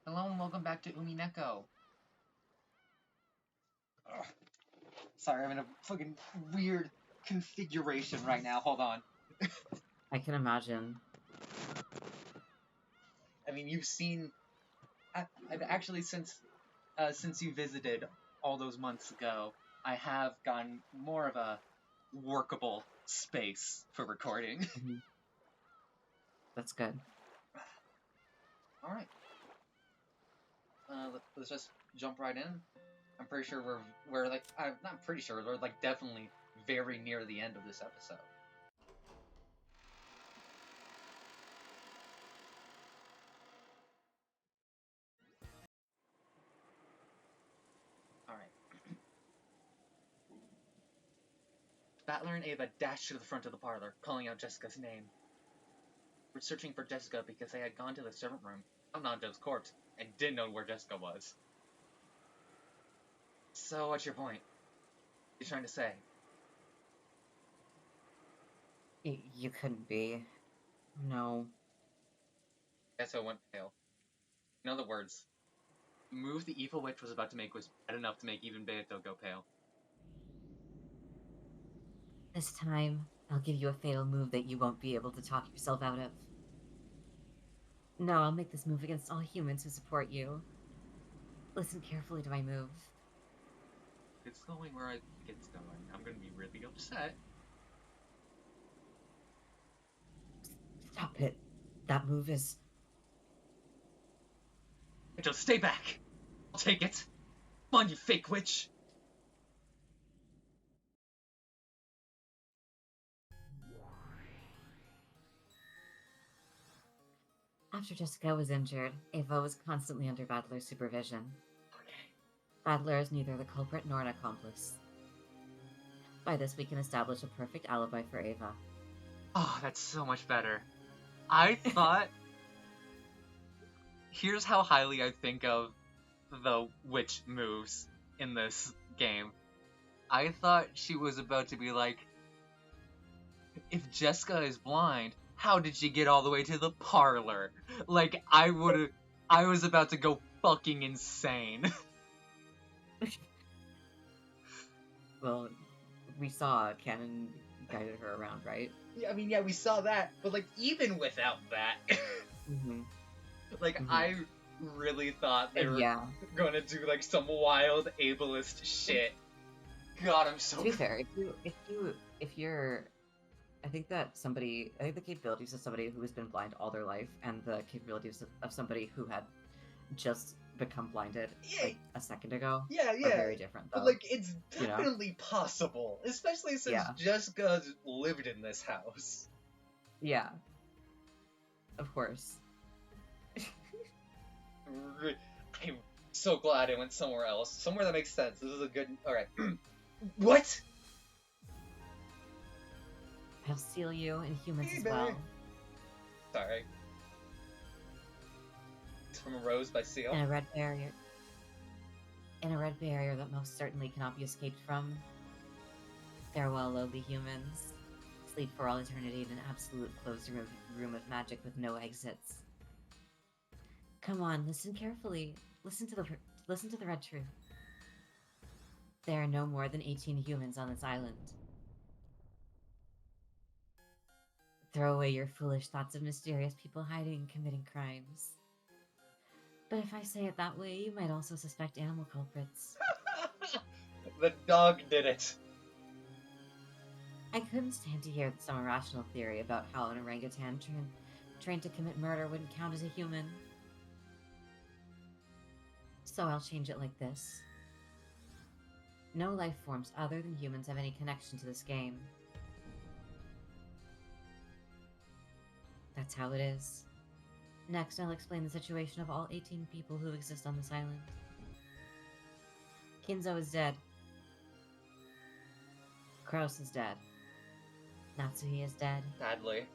Hello and welcome back to Umineko. Ugh. Sorry, I'm in a fucking weird configuration right now. Hold on. I can imagine. I mean, you've seen. I've actually since you visited all those months ago, I have gotten more of a workable space for recording. Mhm. That's good. All right. Let's just jump right in. I'm pretty sure we're like I'm not pretty sure we're like definitely very near the end of this episode. All right. Battler and Ava dashed to the front of the parlor, calling out Jessica's name. We're searching for Jessica because they had gone to the servant room, found Nando's corpse, and didn't know where Jessica was. So, what's your point? What are you trying to say? You couldn't be. No. Jessica went pale. In other words, the move the evil witch was about to make was bad enough to make even Beato go pale. This time, I'll give you a fatal move that you won't be able to talk yourself out of. No, I'll make this move against all humans who support you. Listen carefully to my move. If it's going where I think it's going, I'm gonna be really upset. Stop it. That move is... Just stay back! I'll take it! Come on, you fake witch! After Jessica was injured, Ava was constantly under Battler's supervision. Okay. Battler is neither the culprit nor an accomplice. By this, we can establish a perfect alibi for Ava. Oh, that's so much better. I thought... Here's how highly I think of the witch moves in this game. I thought she was about to be like, if Jessica is blind, how did she get all the way to the parlor? Like, I was about to go fucking insane. Well, we saw Canon guided her around, right? Yeah, I mean, yeah, we saw that, but like, even without that, Mm-hmm. like, Mhm. I really thought they were Yeah. gonna do like some wild ableist shit. God, I'm so. To be fair, if you're, I think the capabilities of somebody who has been blind all their life and the capabilities of somebody who had just become blinded like a second ago are very different, though. But like, it's You know? definitely possible, especially since Yeah. Jessica's lived in this house. Yeah. Of course. I'm so glad I went somewhere else, somewhere that makes sense. This is a good. All right. What? I'll steal you and humans as Baby. well. Sorry. It's from a rose by Seal. In a red barrier. In a red barrier that most certainly cannot be escaped from. Farewell, lowly humans. Sleep for all eternity in an absolute closed room of magic with no exits. Come on, listen carefully. Listen to the red truth. There are no more than 18 humans on this island. Throw away your foolish thoughts of mysterious people hiding and committing crimes. But if I say it that way, you might also suspect animal culprits. The dog did it. I couldn't stand to hear some irrational theory about how an orangutan trained to commit murder wouldn't count as a human. So I'll change it like this. No life forms other than humans have any connection to this game. That's how it is. Next, I'll explain the situation of all 18 people who exist on this island. Kinzo is dead. Kraus is dead. Natsuhi is dead. Sadly.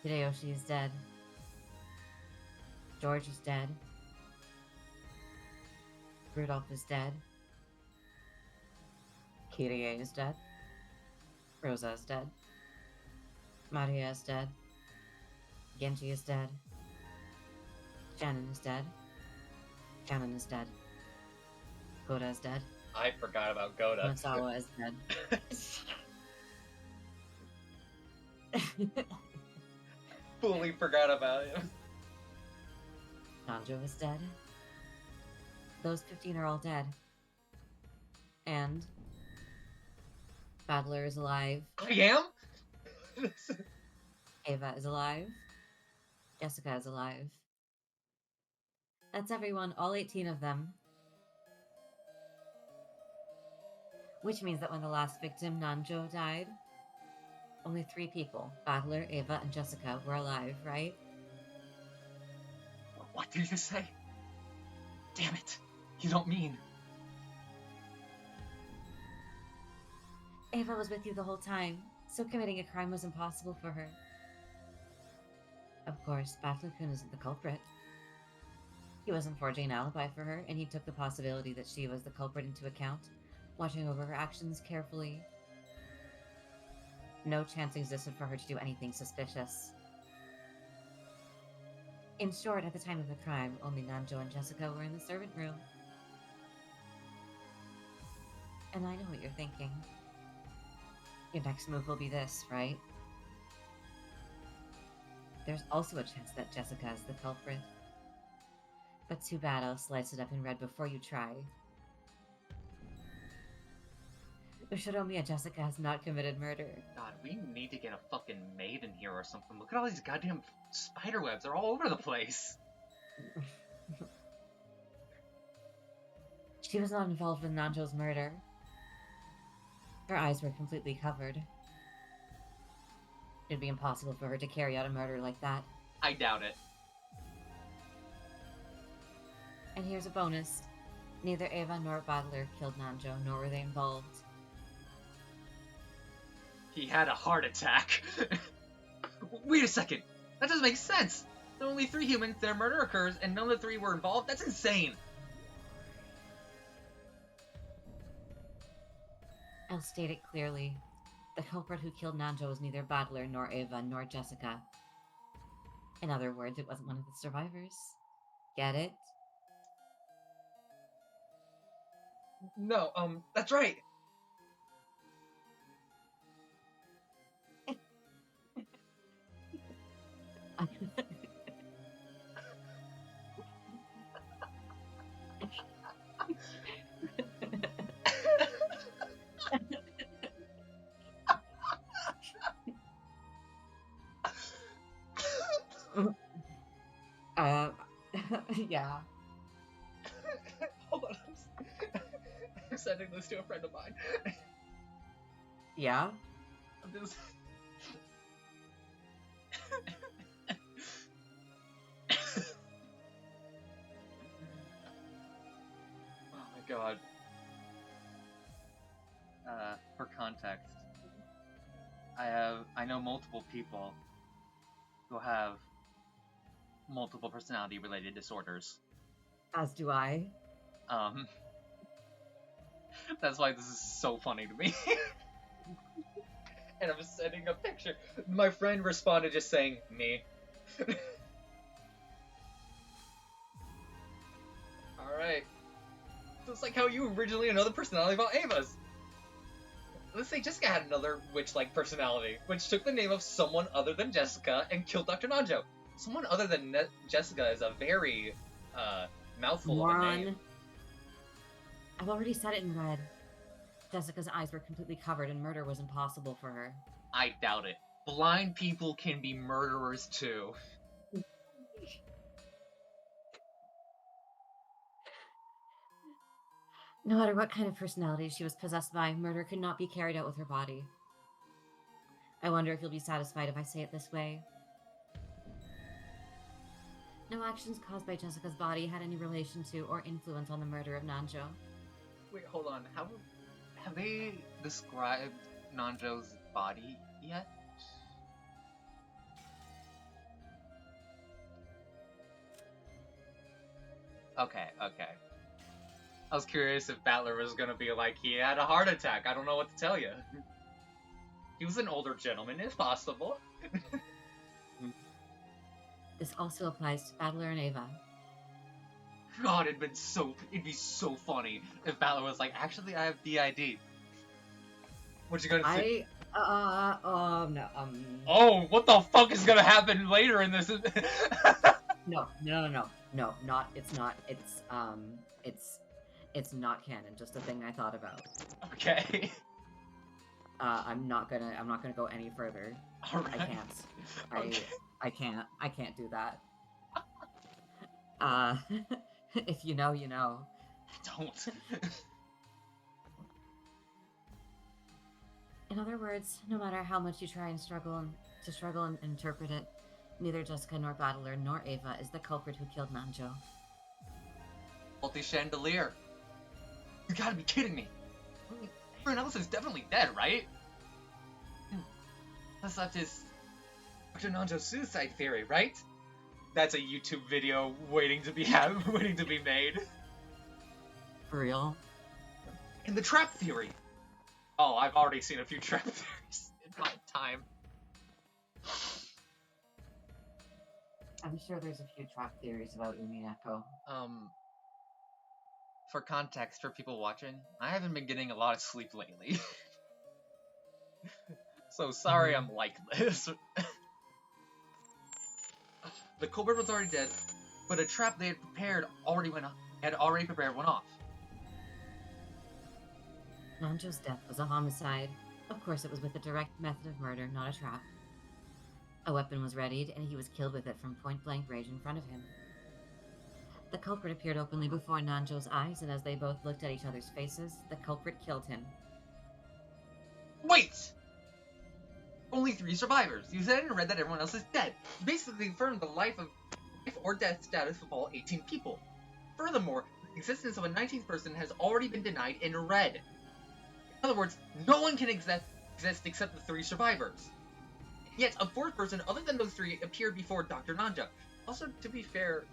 Hideyoshi is dead. George is dead. Rudolph is dead. Kirie is dead. Rosa is dead. Maria is dead. Genji is dead. Shannon is dead. Ganon is dead. Goda is dead. I forgot about Goda. Masawa is dead. Fully forgot about him. Nanjo is dead. Those 15 are all dead. And Battler is alive. I am? Ava is alive. Jessica is alive. That's everyone, all 18 of them. Which means that when the last victim, Nanjo, died, only 3 people, Battler, Ava, and Jessica, were alive, right? What did you say? Damn it. You don't mean... Ava was with you the whole time, so committing a crime was impossible for her. Of course, Battler-kun isn't the culprit. He wasn't forging an alibi for her, and he took the possibility that she was the culprit into account, watching over her actions carefully. No chance existed for her to do anything suspicious. In short, at the time of the crime, only Nanjo and Jessica were in the servant room. And I know what you're thinking. Your next move will be this, right? There's also a chance that Jessica is the culprit. But too bad, I'll slice it up in red before you try. Ushiromiya Jessica has not committed murder. God, we need to get a fucking maid in here or something. Look at all these goddamn spider webs. They're all over the place. She was not involved with Nanjo's murder. Her eyes were completely covered. It'd be impossible for her to carry out a murder like that. I doubt it. And here's a bonus. Neither Ava nor Battler killed Nanjo, nor were they involved. He had a heart attack. Wait a second. That doesn't make sense. There are only 3 humans, their murder occurs, and none of the 3 were involved? That's insane. I'll state it clearly. The culprit who killed Nanjo was neither Battler, nor Ava, nor Jessica. In other words, it wasn't one of the survivors. Get it? No, that's right. Yeah. Hold on. I'm sending this to a friend of mine. Yeah? I'm just... Oh my god. For context, I know multiple people who have multiple personality related disorders. As do I. That's why this is so funny to me. And I'm sending a picture. My friend responded just saying, me. Alright. Just like how you originally another personality about Ava's. Let's say Jessica had another witch-like personality, which took the name of someone other than Jessica and killed Dr. Nanjo. Someone other than Jessica is a very, mouthful of a name. I've already said it in red. Jessica's eyes were completely covered and murder was impossible for her. I doubt it. Blind people can be murderers too. No matter what kind of personality she was possessed by, murder could not be carried out with her body. I wonder if you'll be satisfied if I say it this way. No actions caused by Jessica's body had any relation to or influence on the murder of Nanjo. Wait, hold on. Have they described Nanjo's body yet? Okay. I was curious if Battler was gonna be like, he had a heart attack. I don't know what to tell you. He was an older gentleman, if possible. This also applies to Battler and Ava. God, it'd be so funny if Balor was like, actually, I have DID. What you gonna say? No, Oh, what the fuck is gonna happen later in this? no, not, it's not, it's not canon, just a thing I thought about. Okay. I'm not gonna go any further. Alright. I can't. Okay. I can't do that. If you know, you know. Don't. In other words, no matter how much you try and struggle and interpret it, neither Jessica nor Battler nor Ava is the culprit who killed Nanjo. Multi-chandelier. You gotta be kidding me. Everyone else is definitely dead, right? That's not just Dr. Nanjo's suicide theory, right? That's a YouTube video waiting to be made. For real? And the trap theory. Oh, I've already seen a few trap theories in my time. I'm sure there's a few trap theories about Umineko. For context for people watching, I haven't been getting a lot of sleep lately. So sorry I'm like this. The culprit was already dead, but a trap they had already prepared went off. Nanjo's death was a homicide. Of course, it was with a direct method of murder, not a trap. A weapon was readied, and he was killed with it from point-blank range in front of him. The culprit appeared openly before Nanjo's eyes, and as they both looked at each other's faces, the culprit killed him. Wait! Only 3 survivors. You said and read that everyone else is dead. You basically confirmed the life or death status of all 18 people. Furthermore, the existence of a 19th person has already been denied in red. In other words, no one can exist except the 3 survivors. Yet, a 4th person other than those 3 appeared before Dr. Nanja. Also, to be fair,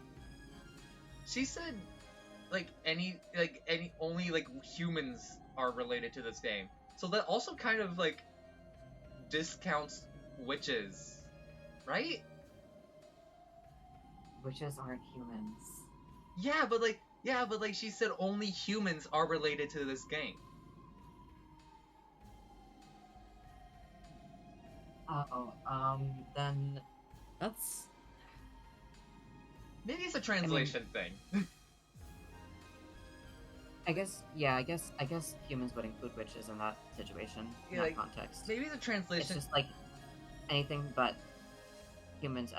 she said, only humans are related to this game. So that also kind of, discounts witches, right? Witches aren't humans. Yeah, but she said only humans are related to this game. Then that's... Maybe it's a translation thing. I guess humans would include witches in that situation, in that context. Maybe the translation... It's just, anything but humans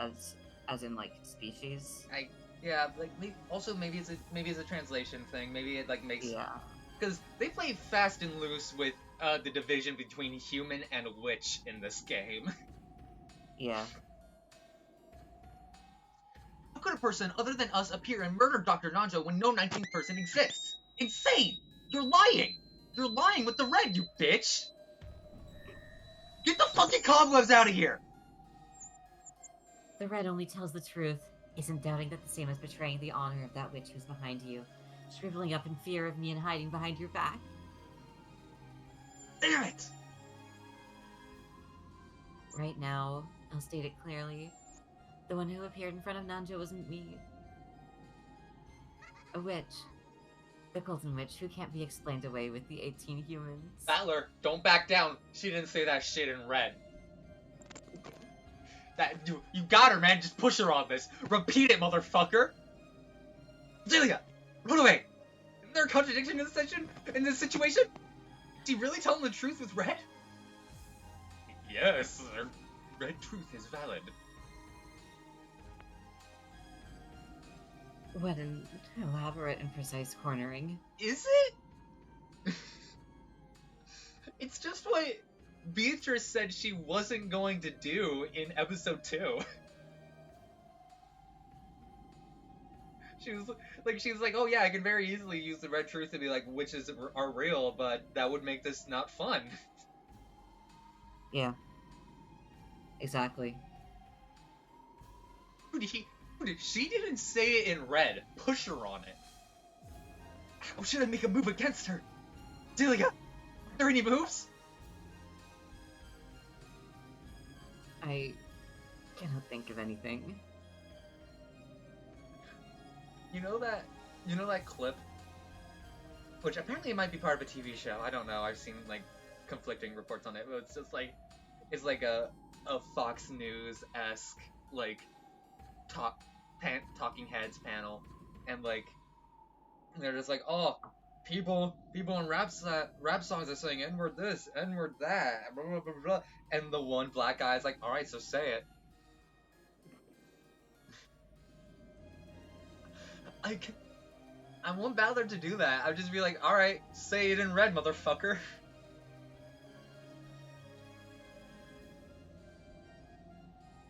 as in, species. Maybe it's a translation thing. Maybe it, makes... Yeah. Because they play fast and loose with the division between human and witch in this game. Yeah. How could a person other than us appear and murder Dr. Nanjo when no 19th person exists? Insane! You're lying! You're lying with the red, you bitch! Get the fucking cobwebs out of here! The red only tells the truth. Isn't doubting that the same as betraying the honor of that witch who's behind you? Shriveling up in fear of me and hiding behind your back? Damn it! Right now, I'll state it clearly. The one who appeared in front of Nanjo wasn't me. A witch. The Colton witch who can't be explained away with the 18 humans. Battler, don't back down. She didn't say that shit in red. You got her, man. Just push her on this. Repeat it, motherfucker. Celia, run away. Is there a contradiction in this situation? Is he really telling the truth with red? Yes, red truth is valid. What an elaborate and precise cornering. Is it? It's just what Beatrice said she wasn't going to do in episode 2. She was like, oh yeah, I can very easily use the red truth to be like, witches are real, but that would make this not fun. Yeah. Exactly. Dude, she didn't say it in red. Push her on it. How should I make a move against her? Delia, are there any moves? I cannot think of anything. You know that You know that clip? Which apparently it might be part of a TV show. I don't know. I've seen like conflicting reports on it, but it's just like it's like a Fox News esque like talking heads panel, and like they're just like, oh, people in rap songs are saying N-word this, N-word that, blah blah blah blah, and the one black guy is like, all right, so say it. I won't bother to do that. I'd just be like, all right, say it in red, motherfucker.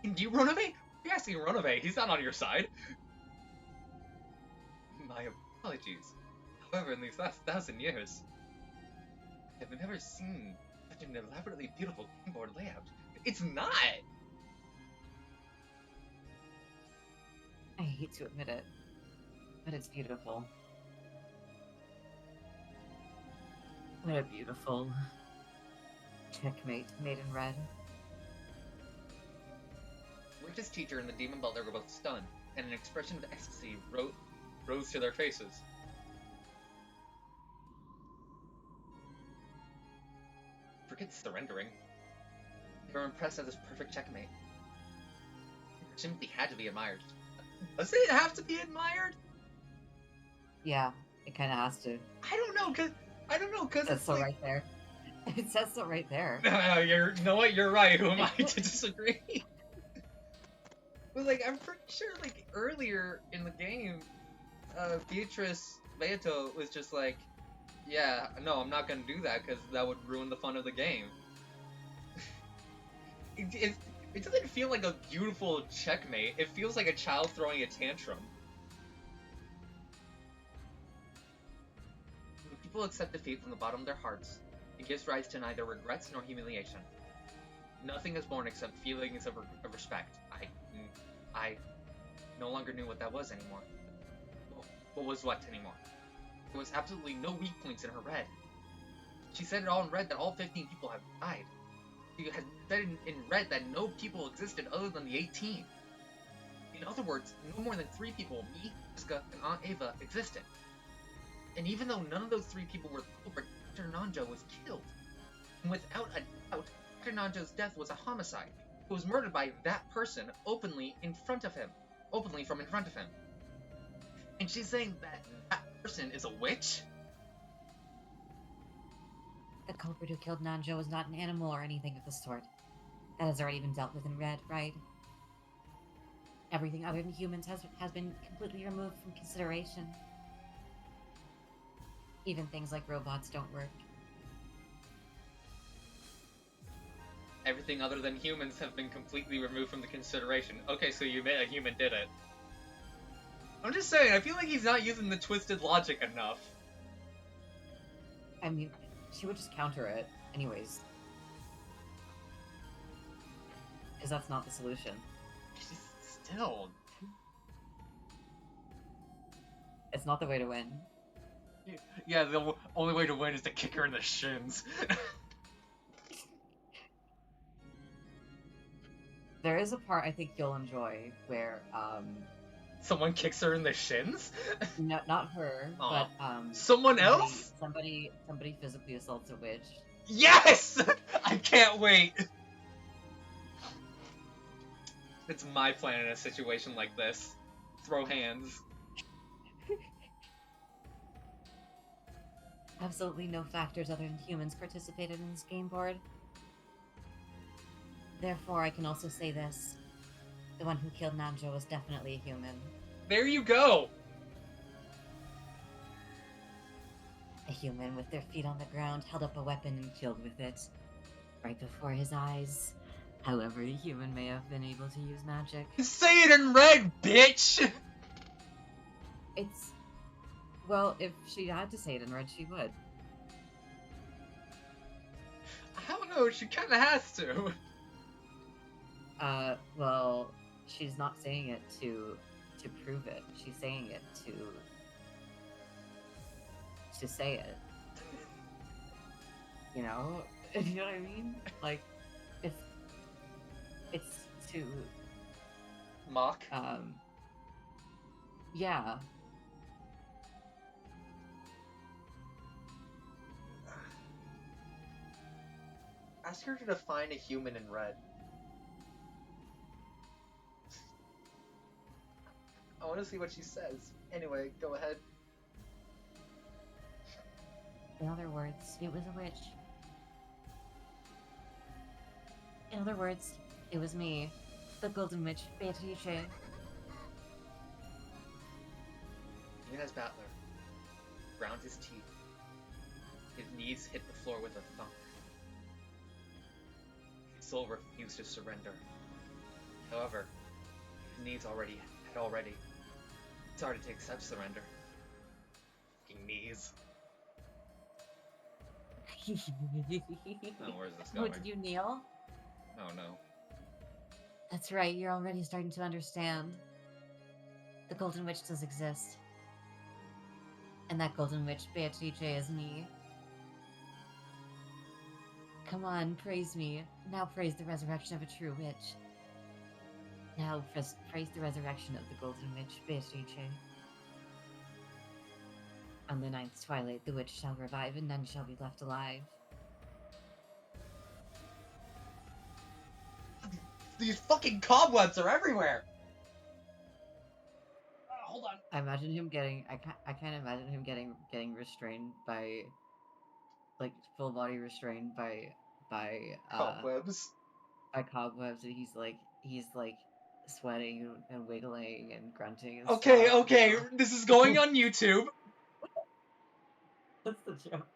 Do you Ronove? You're asking Ronove. He's not on your side. My apologies. However, in these last 1,000 years, I've never seen such an elaborately beautiful keyboard layout. It's not! I hate to admit it, but it's beautiful. What a beautiful checkmate made in red. Witch's teacher and the demon butler were both stunned, and an expression of ecstasy rose to their faces. Forget surrendering. They were impressed at this perfect checkmate. It simply had to be admired. Does it have to be admired? Yeah, it kind of has to. I don't know, cause That's so like... right there. It says so right there. No, you know what? You're right. Who am I to disagree? But like, I'm pretty sure like earlier in the game, Beatrice Beato was just like, yeah, no, I'm not gonna do that because that would ruin the fun of the game. It doesn't feel like a beautiful checkmate. It feels like a child throwing a tantrum. When people accept defeat from the bottom of their hearts, it gives rise to neither regrets nor humiliation. Nothing is born except feelings of respect. I no longer knew what that was anymore. What was what anymore? There was absolutely no weak points in her red. She said it all in red that all 15 people have died. She had said in red that no people existed other than the 18. In other words, no more than 3 people, me, Jessica, and Aunt Ava, existed. And even though none of those 3 people were killed, Dr. Nanjo was killed. And without a doubt, Dr. Nanjo's death was a homicide. He was murdered by that person openly in front of him. Openly from in front of him. And she's saying that that person is a witch? The culprit who killed Nanjo was not an animal or anything of the sort. That has already been dealt with in red, right? Everything other than humans has been completely removed from consideration. Even things like robots don't work. Everything other than humans have been completely removed from the consideration. Okay, so you admit a human did it. I'm just saying, I feel like he's not using the twisted logic enough. I mean, she would just counter it, anyways. Because that's not the solution. Still. It's not the way to win. Yeah, the only way to win is to kick her in the shins. There is a part I think you'll enjoy where, someone kicks her in the shins? No, not her, Aww. but, someone else? Somebody physically assaults a witch. Yes! I can't wait! It's my plan in a situation like this. Throw hands. Absolutely no factors other than humans participated in this game board. Therefore, I can also say this. The one who killed Nanjo was definitely a human. There you go! A human with their feet on the ground held up a weapon and killed with it. Right before his eyes. However, the human may have been able to use magic. Say it in red, bitch! It's... Well, if she had to say it in red, she would. I don't know, she kinda has to. Well, she's not saying it to prove it. She's saying it to say it. You know? You know what I mean? Like, it's to... Mock? Yeah. Ask her to define a human in red. I want to see what she says. Anyway, go ahead. In other words, it was a witch. In other words, it was me, the Golden Witch, Beatrice. Even as Battler ground his teeth, his knees hit the floor with a thump. His soul refused to surrender. However, his knees had already started to accept surrender. Fucking knees. Oh, where's this Oh, going? did you kneel? Oh no. That's right, you're already starting to understand. The Golden Witch does exist. And that Golden Witch, Beatrice, is me. Come on, praise me. Now praise the resurrection of a true witch. Now praise the resurrection of the Golden Witch, Beatrice. On the ninth twilight, the witch shall revive, and none shall be left alive. These fucking cobwebs are everywhere! Hold on. I imagine him getting. I can't imagine him getting restrained by, like, full body restrained by Cobwebs. by cobwebs, and he's like sweating and wiggling and grunting and Okay, stuff. okay, You know? this is going on YouTube. That's the joke.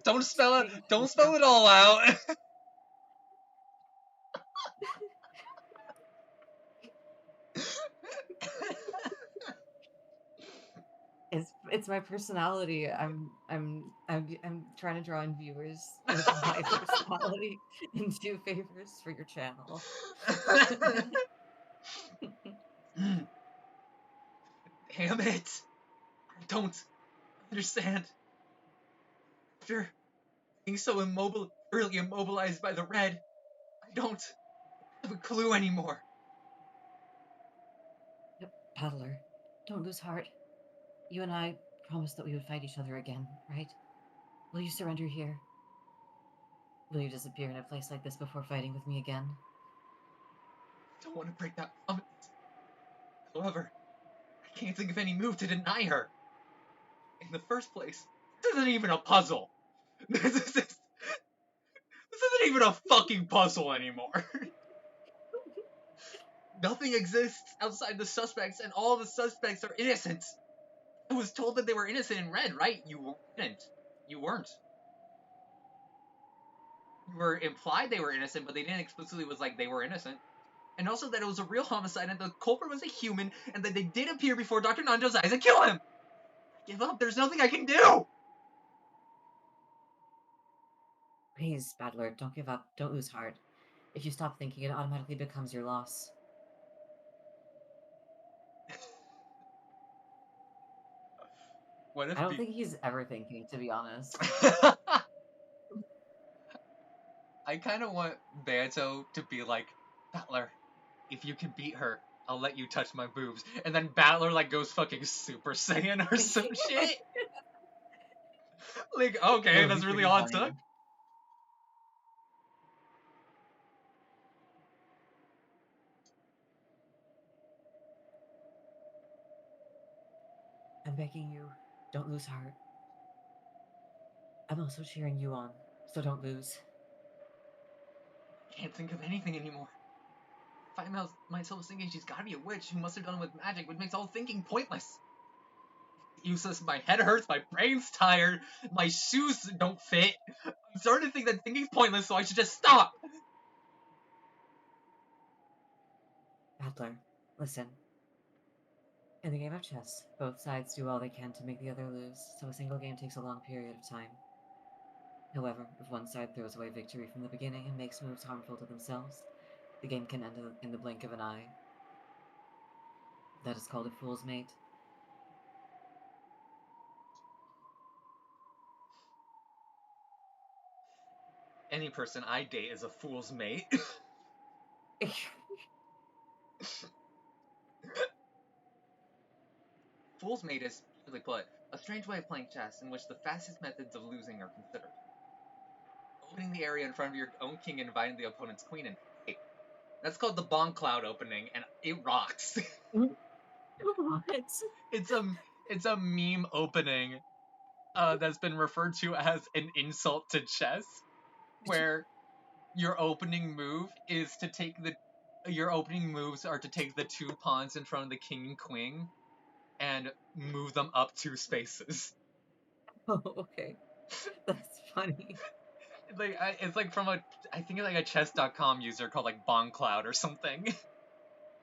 Don't spell it all out. It's my personality. I'm trying to draw in viewers with my personality and do favors for your channel. Damn it. I don't understand. After being so really immobilized by the red, I don't have a clue anymore. Paddler, don't lose heart. You and I promised that we would fight each other again, right? Will you surrender here? Will you disappear in a place like this before fighting with me again? I don't want to break that promise. However, I can't think of any move to deny her. In the first place, this isn't even a puzzle. This isn't even a fucking puzzle anymore. Nothing exists outside the suspects, and all the suspects are innocent. I was told that they were innocent in red, right? You didn't. You weren't. You were implied they were innocent, but they didn't explicitly was like they were innocent. And also that it was a real homicide, and the culprit was a human, and that they did appear before Dr. Nanjo's eyes and kill him! I give up. There's nothing I can do! Please, Battler, don't give up. Don't lose heart. If you stop thinking, it automatically becomes your loss. What if I don't think he's ever thinking, to be honest. I kind of want Beato to be like, Battler, if you can beat her, I'll let you touch my boobs. And then Battler, like, goes fucking Super Saiyan or some shit. Like, okay, that's really all it took. I'm begging you, don't lose heart. I'm also cheering you on, so don't lose. I can't think of anything anymore. If I myself thinking she's gotta be a witch who must have done it with magic, which makes all thinking pointless. Useless, my head hurts, my brain's tired, my shoes don't fit. I'm starting to think that thinking's pointless, so I should just stop! Battler, listen. In the game of chess, both sides do all they can to make the other lose, so a single game takes a long period of time. However, if one side throws away victory from the beginning and makes moves harmful to themselves, the game can end in the blink of an eye. That is called a fool's mate. Any person I date is a fool's mate. Fool's mate is Simply put, a strange way of playing chess in which the fastest methods of losing are considered. Opening the area in front of your own king and inviting the opponent's queen in. Hey, that's called the Bonk Cloud opening, and it rocks. What? it's a it's a meme opening that's been referred to as an insult to chess, where your opening move is to take the your opening moves are to take the 2 pawns in front of the king and queen and move them up 2 spaces. Oh, okay. That's funny. It's like from I think it's like a chess.com user called like Boncloud or something.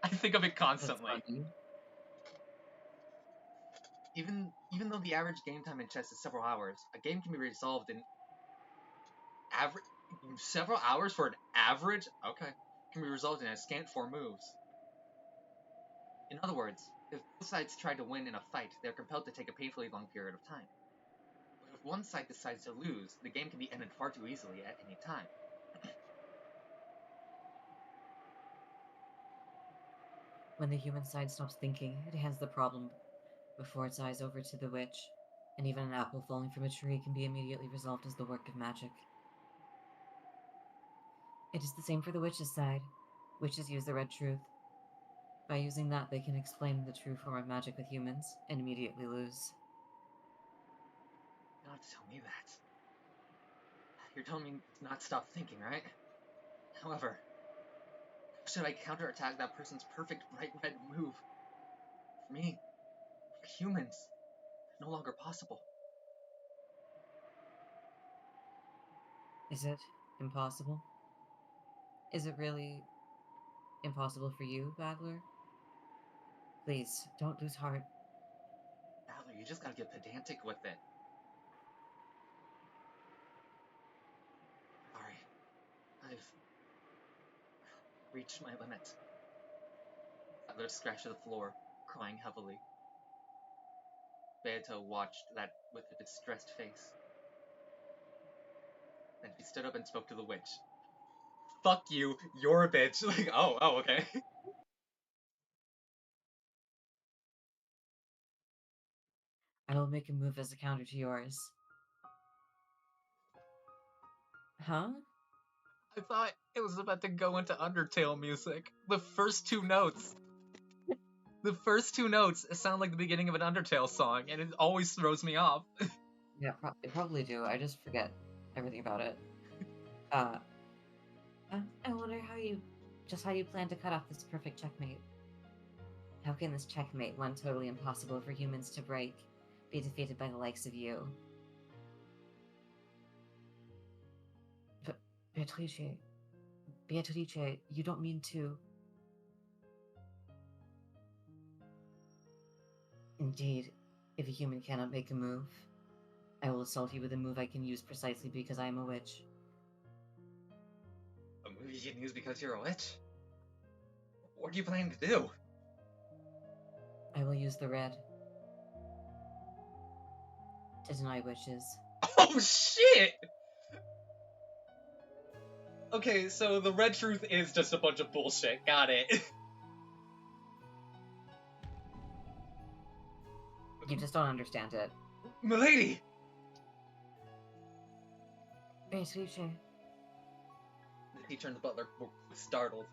I think of it That's constantly. funny. Even though the average game time in chess is several hours, a game can be resolved in average several hours for an average. Okay, can be resolved in a scant 4 moves. In other words, if both sides try to win in a fight, they are compelled to take a painfully long period of time. But if one side decides to lose, the game can be ended far too easily at any time. When the human side stops thinking, it hands the problem before its eyes over to the witch, and even an apple falling from a tree can be immediately resolved as the work of magic. It is the same for the witch's side. Witches use the red truth. By using that, they can explain the true form of magic with humans and immediately lose. You don't have to tell me that. You're telling me to not stop thinking, right? However, how should I counterattack that person's perfect bright red move? For me, for humans, it's no longer possible. Is it impossible? Is it really impossible for you, Badler? Please, don't lose heart. Badler, you just gotta get pedantic with it. Sorry, I've reached my limit. Badler scratched the floor, crying heavily. Beato watched that with a distressed face. Then she stood up and spoke to the witch. Fuck you, you're a bitch. Like, oh, okay. I will make a move as a counter to yours. Huh? I thought it was about to go into Undertale music. The first 2 notes. The first 2 notes sound like the beginning of an Undertale song, and it always throws me off. Yeah, they probably do. I just forget everything about it. I wonder how you plan to cut off this perfect checkmate. How can this checkmate, one totally impossible for humans to break, be defeated by the likes of you? But Beatrice, you don't mean to... Indeed, if a human cannot make a move, I will assault you with a move I can use precisely because I am a witch. A move you can use because you're a witch? What are you planning to do? I will use the red to deny witches. Oh shit! Okay, so the red truth is just a bunch of bullshit. Got it. You just don't understand it. Milady! Beatrice. He turned the butler, startled.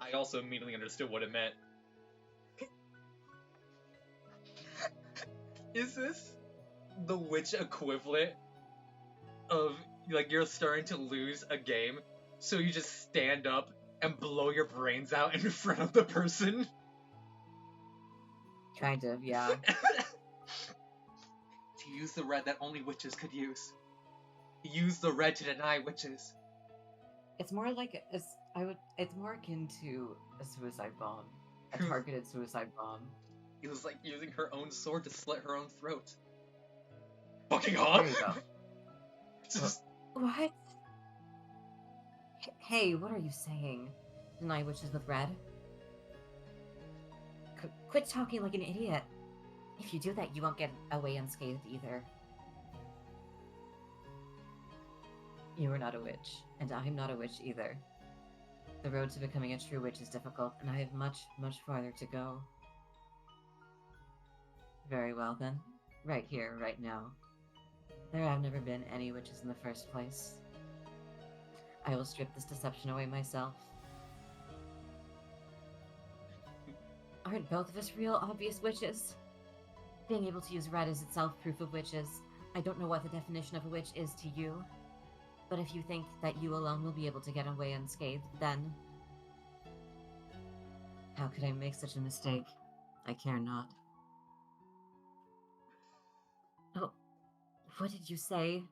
I also immediately understood what it meant. Is this the witch equivalent of, like, you're starting to lose a game, so you just stand up and blow your brains out in front of the person? Kind of, yeah. To use the red that only witches could use. Use the red to deny witches. It's more like it's more akin to a suicide bomb. A targeted suicide bomb. It was like using her own sword to slit her own throat. Fucking hot! There you go. Just... What? Hey, what are you saying? Deny witches with red? Quit talking like an idiot. If you do that, you won't get away unscathed either. You are not a witch, and I'm not a witch either. The road to becoming a true witch is difficult, and I have much, much farther to go. Very well then. Right here, right now. There have never been any witches in the first place. I will strip this deception away myself. Aren't both of us real obvious witches? Being able to use red is itself proof of witches. I don't know what the definition of a witch is to you, but if you think that you alone will be able to get away unscathed, then... How could I make such a mistake? I care not. Oh, what did you say?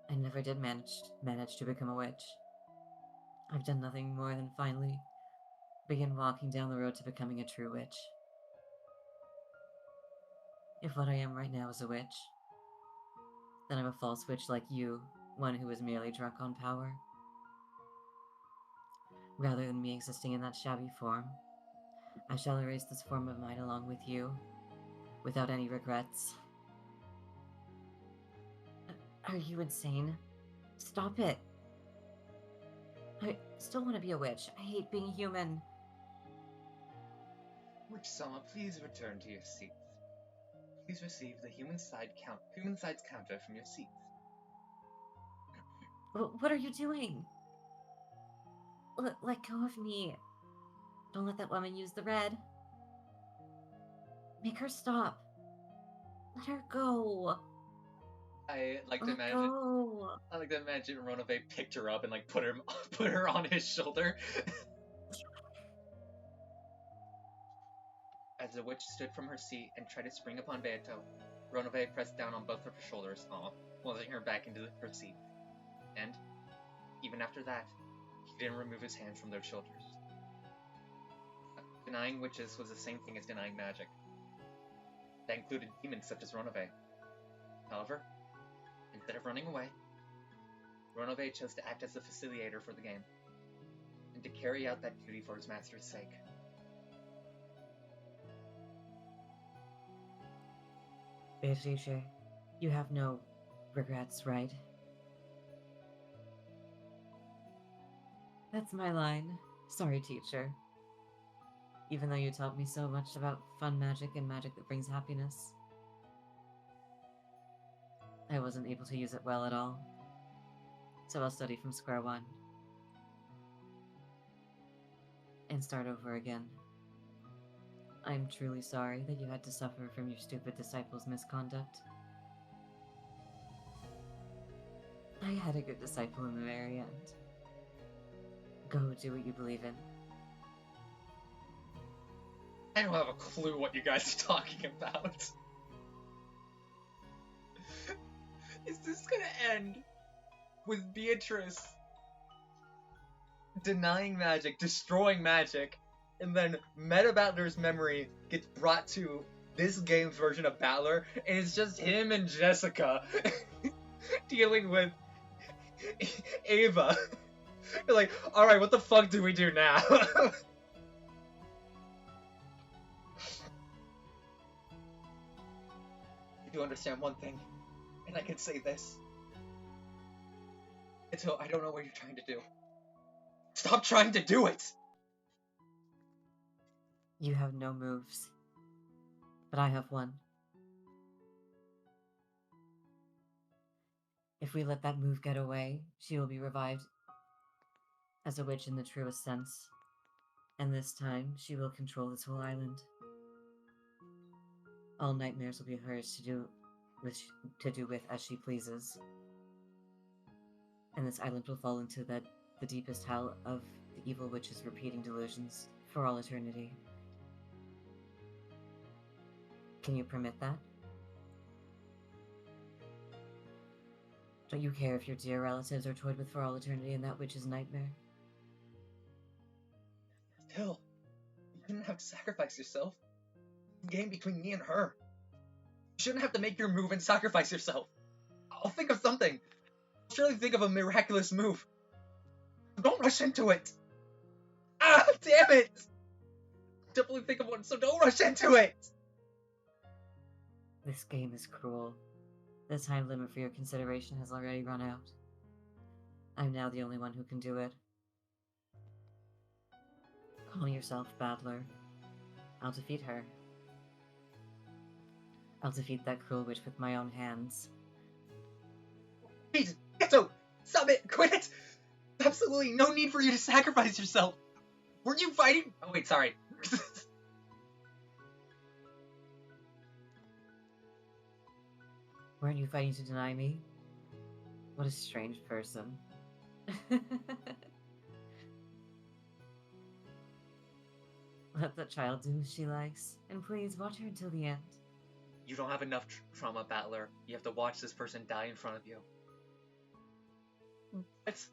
I never did manage to become a witch. I've done nothing more than finally begin walking down the road to becoming a true witch. If what I am right now is a witch, then I'm a false witch like you, one who is merely drunk on power. Rather than me existing in that shabby form, I shall erase this form of mine along with you, without any regrets. Are you insane? Stop it! I still want to be a witch. I hate being human. Witch Sama, please return to your seats. Please receive the human side's counter from your seats. What are you doing? Let go of me. Don't let that woman use the red. Make her stop. Let her go. I like to Let imagine. go. I like to imagine Ronobe picked her up and like put her on his shoulder. As the witch stood from her seat and tried to spring upon Beato, Ronobe pressed down on both of her shoulders, pulling her back into her seat. And, even after that, he didn't remove his hands from their shoulders. Denying witches was the same thing as denying magic. That included demons such as Ronobe. However, instead of running away, Ronobe chose to act as the facilitator for the game, and to carry out that duty for his master's sake. Beatrice, you have no regrets, right? That's my line. Sorry, teacher. Even though you taught me so much about fun magic and magic that brings happiness, I wasn't able to use it well at all. So I'll study from square one. And start over again. I'm truly sorry that you had to suffer from your stupid disciple's misconduct. I had a good disciple in the very end. Go do what you believe in. I don't have a clue what you guys are talking about. Is this gonna end with Beatrice denying magic, destroying magic, and then Meta Battler's memory gets brought to this game's version of Battler, and it's just him and Jessica dealing with Ava? You're like, alright, what the fuck do we do now? I do understand one thing, and I can say this. Until I don't know what you're trying to do. Stop trying to do it! You have no moves. But I have one. If we let that move get away, she will be revived as a witch in the truest sense. And this time, she will control this whole island. All nightmares will be hers to do with as she pleases. And this island will fall into the deepest hell of the evil witch's repeating delusions for all eternity. Can you permit that? Don't you care if your dear relatives are toyed with for all eternity in that witch's nightmare? Still, you shouldn't have to sacrifice yourself. It's a game between me and her. You shouldn't have to make your move and sacrifice yourself. I'll think of something. I'll surely think of a miraculous move. Don't rush into it. Ah, damn it! Definitely think of one, so don't rush into it! This game is cruel. The time limit for your consideration has already run out. I'm now the only one who can do it. Call yourself Battler. I'll defeat her. I'll defeat that cruel witch with my own hands. Please, Geto! Stop it! Quit it! Absolutely no need for you to sacrifice yourself! Were you fighting? Oh wait, sorry. Weren't you fighting to deny me? What a strange person. Let that child do as she likes, and please watch her until the end. You don't have enough trauma, Battler. You have to watch this person die in front of you. It's...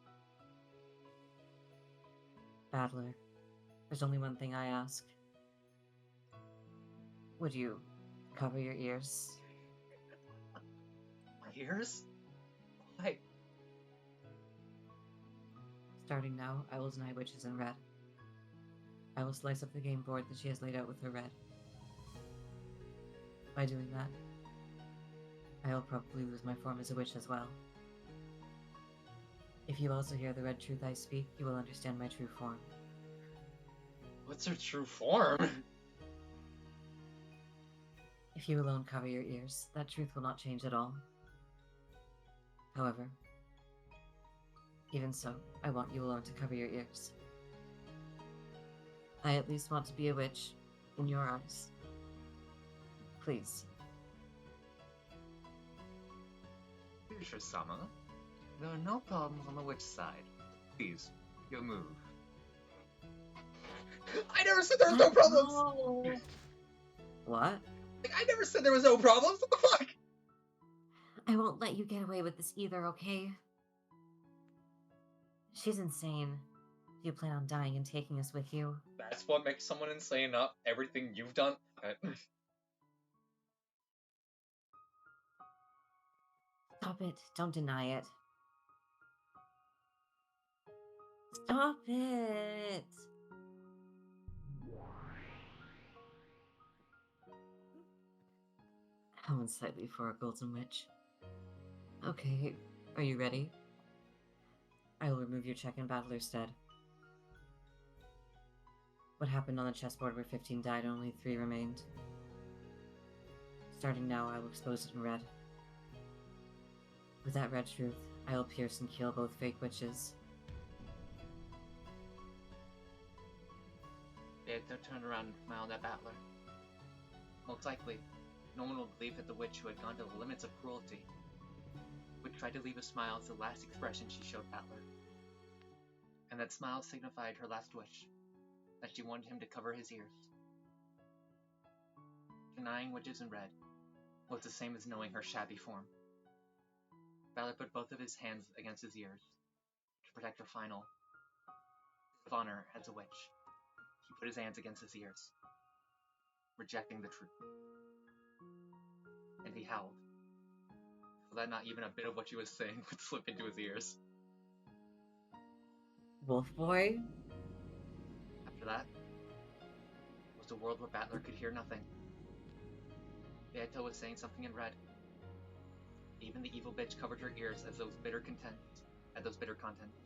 Battler, there's only one thing I ask. Would you cover your ears? My ears? Why? Starting now, I will deny witches in red. I will slice up the game board that she has laid out with her red. By doing that, I will probably lose my form as a witch as well. If you also hear the red truth I speak, you will understand my true form. What's her true form? If you alone cover your ears, that truth will not change at all. However, even so, I want you alone to cover your ears. I at least want to be a witch in your eyes. Please. Future-sama, there are no problems on the witch side. Please, your move. I never said there was no problems! No. What? Like, I never said there was no problems! What the fuck? I won't let you get away with this either, okay? She's insane. Do you plan on dying and taking us with you? That's what makes someone insane, not everything you've done. Stop it. Don't deny it. Stop it! How unsightly for a golden witch. Okay, are you ready? I will remove your check in Battler's stead. What happened on the chessboard where 15 died and only 3 remained? Starting now, I will expose it in red. With that red truth, I will pierce and kill both fake witches. Beato turned around and smiled at Battler. Most likely, no one will believe that the witch who had gone to the limits of cruelty would try to leave a smile as the last expression she showed Battler. And that smile signified her last wish, that she wanted him to cover his ears. Denying witches in red was the same as knowing her shabby form. Battler put both of his hands against his ears to protect her final of honor as a witch. He put his hands against his ears, rejecting the truth. And he howled, so that not even a bit of what she was saying would slip into his ears. Wolf Boy? After that, was a world where Battler could hear nothing. Beato was saying something in red. Even the evil bitch covered her ears at those bitter contents.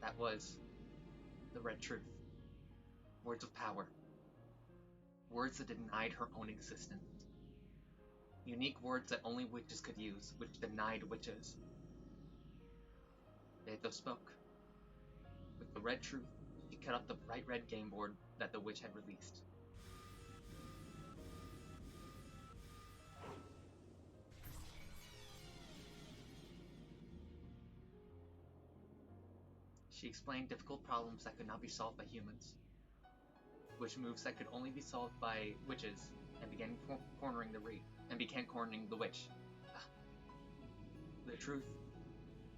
That was the red truth. Words of power. Words that denied her own existence. Unique words that only witches could use, which denied witches. Beato spoke. With the red truth, she cut up the bright red game board that the witch had released. She explained difficult problems that could not be solved by humans. Witch moves that could only be solved by witches, and began cornering the witch. The truth,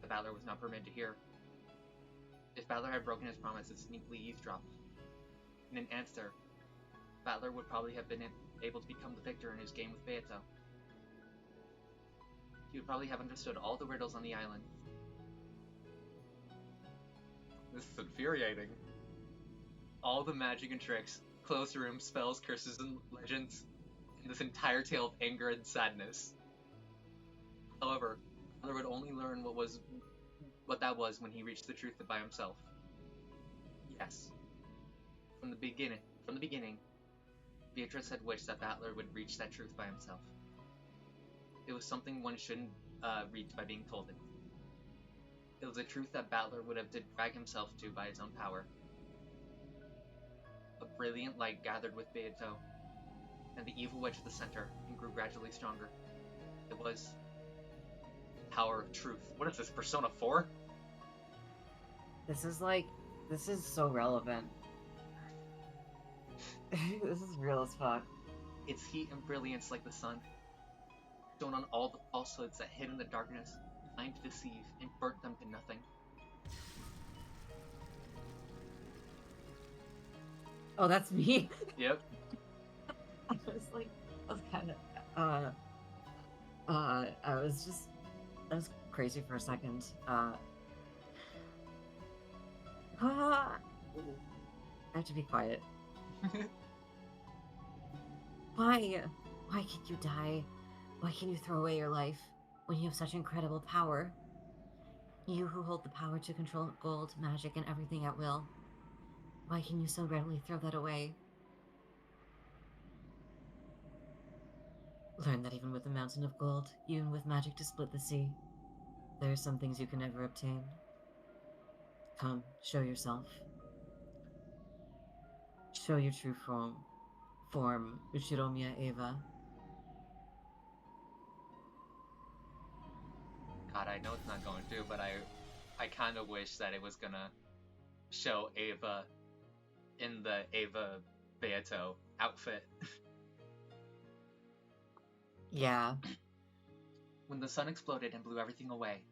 the Battler was not permitted to hear. If Battler had broken his promise and sneakily eavesdropped, in an answer, Battler would probably have been able to become the victor in his game with Beato. He would probably have understood all the riddles on the island. This is infuriating. All the magic and tricks, closed rooms, spells, curses, and legends, and this entire tale of anger and sadness. However, Battler would only learn what that was when he reached the truth by himself. Yes. From the beginning, Beatrice had wished that Battler would reach that truth by himself. It was something one shouldn't reach by being told it. It was a truth that Battler would have to drag himself to by his own power. A brilliant light gathered with Beato, and the evil wedge at the center, and grew gradually stronger. It was the power of truth. What is this, Persona 4? This is so relevant. This is real as fuck. Its heat and brilliance like the sun, shone on all the falsehoods that hid in the darkness, designed to deceive, and burnt them to nothing. Oh, that's me? Yep. I was kind of, I was crazy for a second. I have to be quiet. Why can't you die? Why can you throw away your life when you have such incredible power? You who hold the power to control gold, magic, and everything at will. Why can you so readily throw that away? Learn that even with a mountain of gold, even with magic to split the sea, there are some things you can never obtain. Come, show yourself. Show your true form, Uchiromiya Eva. God, I know it's not going to, but I kind of wish that it was gonna show Ava in the Ava Beato outfit. Yeah. When the sun exploded and blew everything away,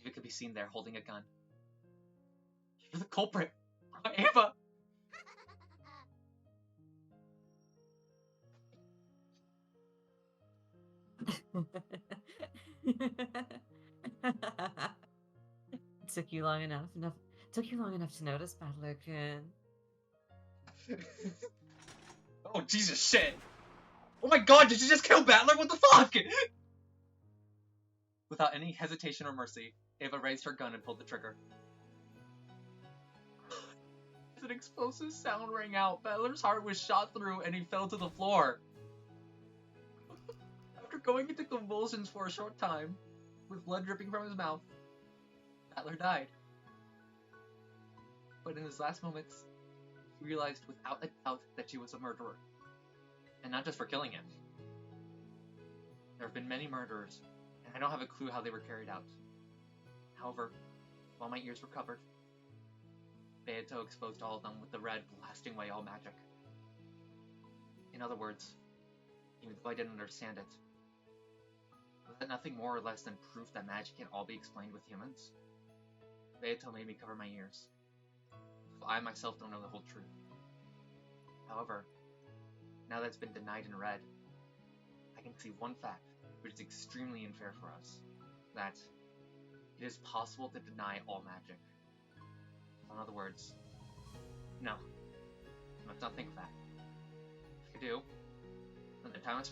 Ava could be seen there holding a gun. You're the culprit! Ava! Took you long enough to notice, Battler-kun. Oh, Jesus shit! Oh my god, did you just kill Battler? What the fuck? Without any hesitation or mercy, Ava raised her gun and pulled the trigger. As an explosive sound rang out, Battler's heart was shot through and he fell to the floor. After going into convulsions for a short time, with blood dripping from his mouth, Battler died. But in his last moments, he realized without a doubt that she was a murderer. And not just for killing him. There have been many murderers, and I don't have a clue how they were carried out. However, while my ears were covered, Beato exposed all of them with the red blasting away all magic. In other words, even though I didn't understand it, was that nothing more or less than proof that magic can all be explained with humans? Beato made me cover my ears, so I myself don't know the whole truth. However, now that it's been denied and read, I can see one fact which is extremely unfair for us, that it is possible to deny all magic. So in other words, no, let's not think of that. If I do, then the time I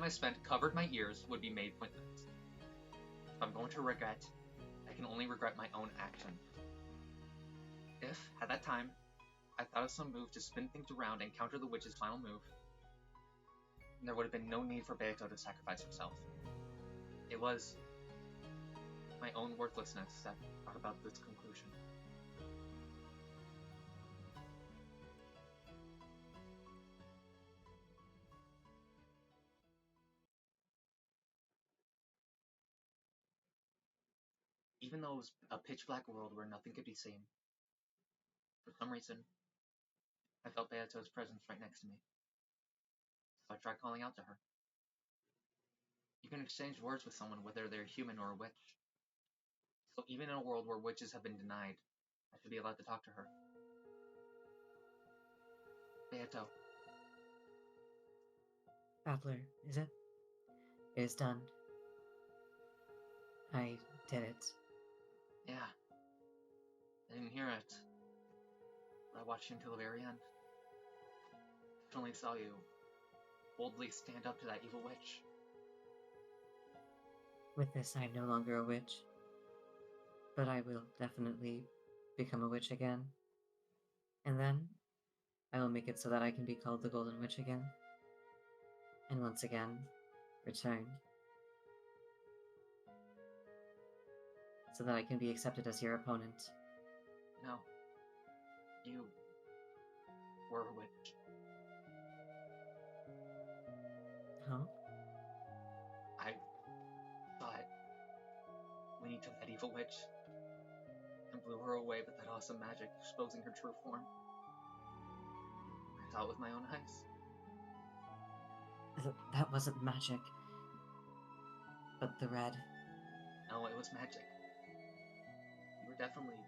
spent covered my ears would be made pointless. If I'm going to regret, I can only regret my own action. If, at that time, I thought of some move to spin things around and counter the witch's final move, there would have been no need for Beato to sacrifice herself. It was my own worthlessness that brought about this conclusion. Even though it was a pitch-black world where nothing could be seen, for some reason, I felt Beato's presence right next to me. So I tried calling out to her. You can exchange words with someone whether they're human or a witch. So even in a world where witches have been denied, I should be allowed to talk to her. Beato. Battler, is it? It is done. I did it. Yeah. I didn't hear it. But I watched you until the very end. I only saw you boldly stand up to that evil witch. With this, I am no longer a witch. But I will definitely become a witch again. And then, I will make it so that I can be called the Golden Witch again. And once again, return. So that I can be accepted as your opponent. No. You were a witch. Huh? I thought when you took that evil witch and blew her away with that awesome magic, exposing her true form, I saw it with my own eyes. That wasn't magic. But the red. No, it was magic. You were definitely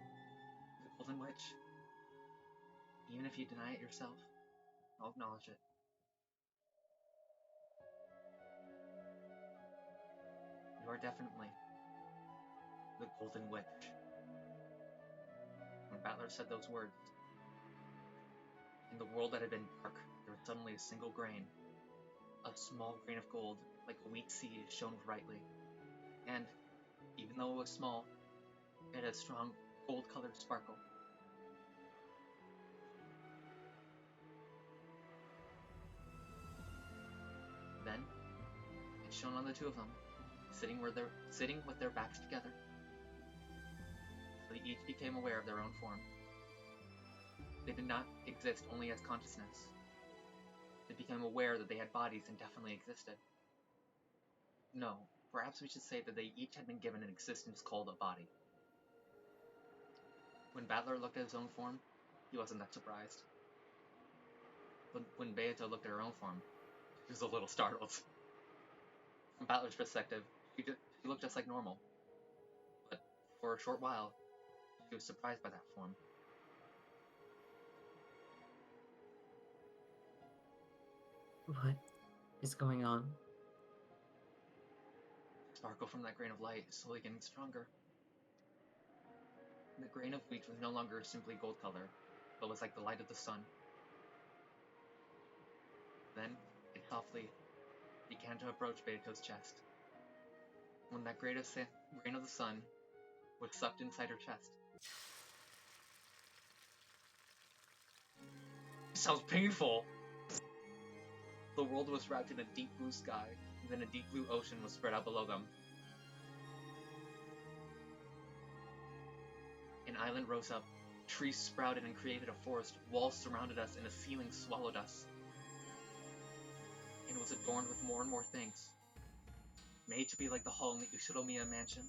the Golden Witch. Even if you deny it yourself, I'll acknowledge it. You are definitely the Golden Witch. When Battler said those words, in the world that had been dark, there was suddenly a single grain. A small grain of gold, like a wheat seed, shone brightly. And, even though it was small, it had a strong gold-colored sparkle. Then, it shone on the two of them, sitting with their backs together. So they each became aware of their own form. They did not exist only as consciousness. They became aware that they had bodies and definitely existed. No, perhaps we should say that they each had been given an existence called a body. When Battler looked at his own form, he wasn't that surprised. But when Beato looked at her own form, she was a little startled. From Battler's perspective, she looked just like normal. But for a short while, she was surprised by that form. What is going on? The sparkle from that grain of light is slowly getting stronger. The grain of wheat was no longer simply gold color, but was like the light of the sun. Then, it softly began to approach Beato's chest. When that grain of the sun was sucked inside her chest. It sounds painful! The world was wrapped in a deep blue sky, and then a deep blue ocean was spread out below them. An island rose up, trees sprouted and created a forest, walls surrounded us, and a ceiling swallowed us. And was adorned with more and more things, made to be like the hall in the Ushiromiya mansion.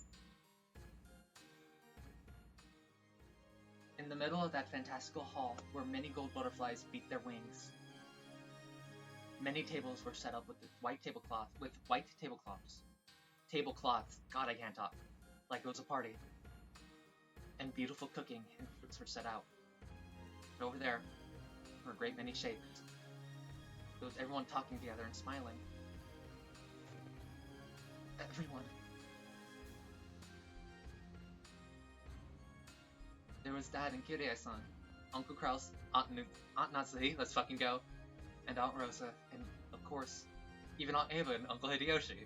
In the middle of that fantastical hall, where many gold butterflies beat their wings, many tables were set up with white tablecloths. God, I can't talk. Like it was a party. And beautiful cooking and fruits were set out. And over there were a great many shapes. It was everyone talking together and smiling. Everyone. There was Dad and Kirie-san, Uncle Kraus, Aunt Natsuhi, let's fucking go, and Aunt Rosa, and of course, even Aunt Ava and Uncle Hideyoshi.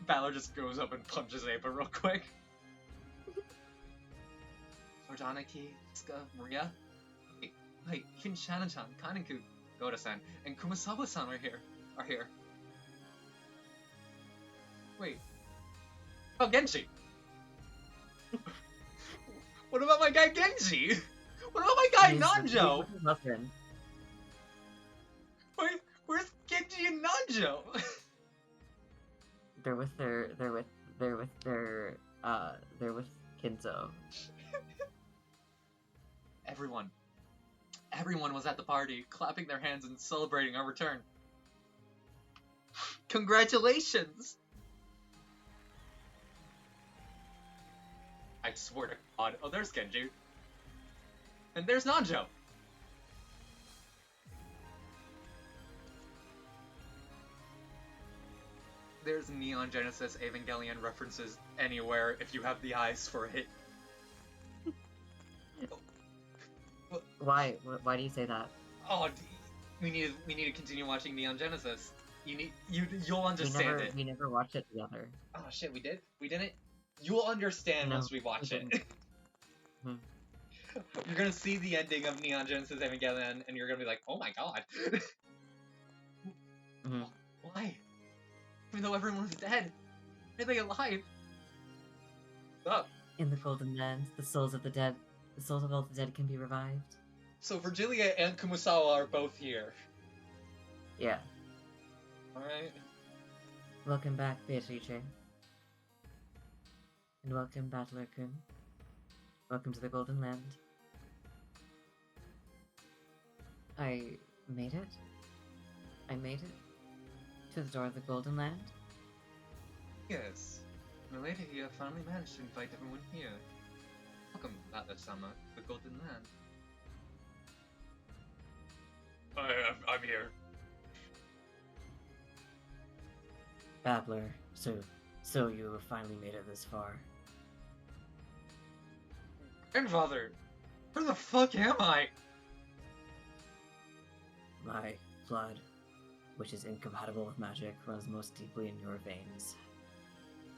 Battler just goes up and punches Ava real quick. Jordanaki, Tsuka, Maria, wait, even Shannon-chan, Kanaku, Goda-san, and Kumasawa-san are here. Wait. Oh, Genji! What about my guy Genji? What about my guy Nanjo? Wait, where's Genji and Nanjo? They're with Kinzo. Everyone was at the party, clapping their hands and celebrating our return. Congratulations! I swear to God. Oh, there's Genji. And there's Nanjo! There's Neon Genesis Evangelion references anywhere if you have the eyes for it. Why? Why do you say that? Oh, we need to continue watching Neon Genesis. You'll understand it. We never watched it together. Oh shit, we did? We didn't? You'll understand once we watch it. You're gonna see the ending of Neon Genesis Evangelion, and you're gonna be like, oh my god. Mm-hmm. Why? Even though everyone's dead, why are they alive? Up. In the Golden Land, the souls of all the dead can be revived. So Virgilia and Kumasawa are both here. Yeah. Alright. Welcome back, Beatrice. And welcome, Battler-kun. Welcome to the Golden Land. I made it. I made it. To the door of the Golden Land. Yes. Milady here finally managed to invite everyone here. Welcome, Battler-sama, to the Golden Land. I'm here. Babbler, so you have finally made it this far. Grandfather, where the fuck am I? My blood, which is incompatible with magic, runs most deeply in your veins.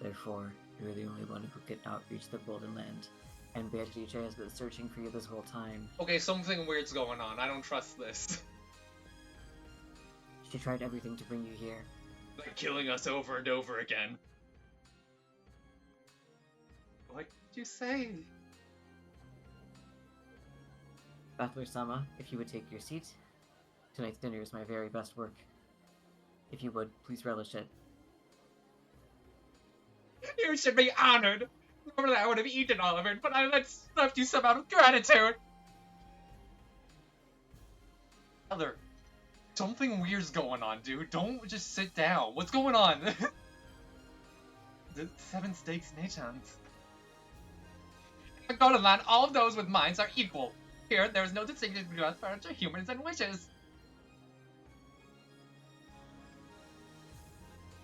Therefore, you are the only one who could not reach the Golden Land, and Beatrice has been searching for you this whole time. Okay, something weird's going on. I don't trust this. She tried everything to bring you here. Like killing us over and over again. What did you say? Battler-sama, if you would take your seat. Tonight's dinner is my very best work. If you would, please relish it. You should be honored. Normally I would have eaten all of it, but I left you some out of gratitude. Brother, something weird's going on, dude. Don't just sit down. What's going on? The 7 stakes nations. In Golden Land, all of those with minds are equal. Here, there is no distinction between furniture, humans, and witches.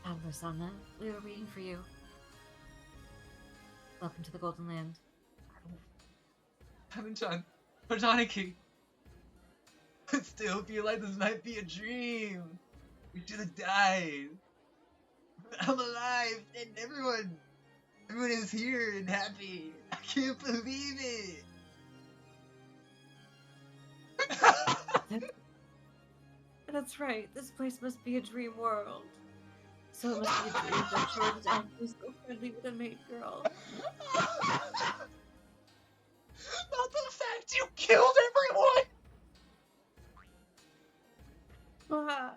Battler-sama, we were waiting for you. Welcome to the Golden Land. Hanan-chan, Projaniki. I still feel like this might be a dream. We should have died. I'm alive, and everyone is here and happy. I can't believe it. That's right, this place must be a dream world. So it must be a dream that George actually so friendly with a maid girl. Not the fact you killed everyone!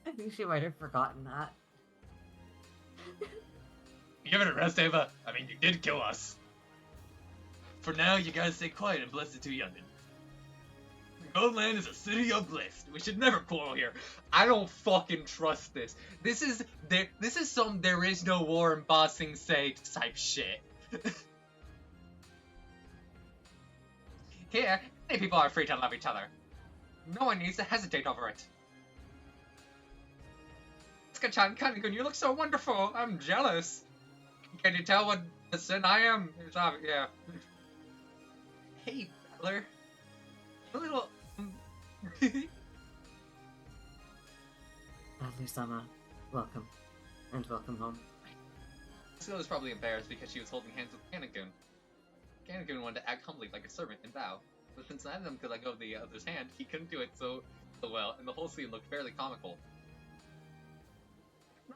I think she might have forgotten that. Give it a rest, Ava. I mean, you did kill us. For now, you gotta stay quiet and bless the two youngins. Golden Land is a city of bliss. We should never quarrel here. I don't fucking trust this. This is some there is no war in Ba Sing Se type shit. Here, many people are free to love each other. No one needs to hesitate over it. Asuka-chan, Kanikun, you look so wonderful. I'm jealous. Can you tell what the sin I am? It's obvious, yeah. Hey, Butler. A little. Battler-sama, welcome. And welcome home. Asuka was probably embarrassed because she was holding hands with Kanikun. Kanikun wanted to act humbly like a servant and bow, but since neither of them could let go of the other's hand, he couldn't do it so well, and the whole scene looked fairly comical.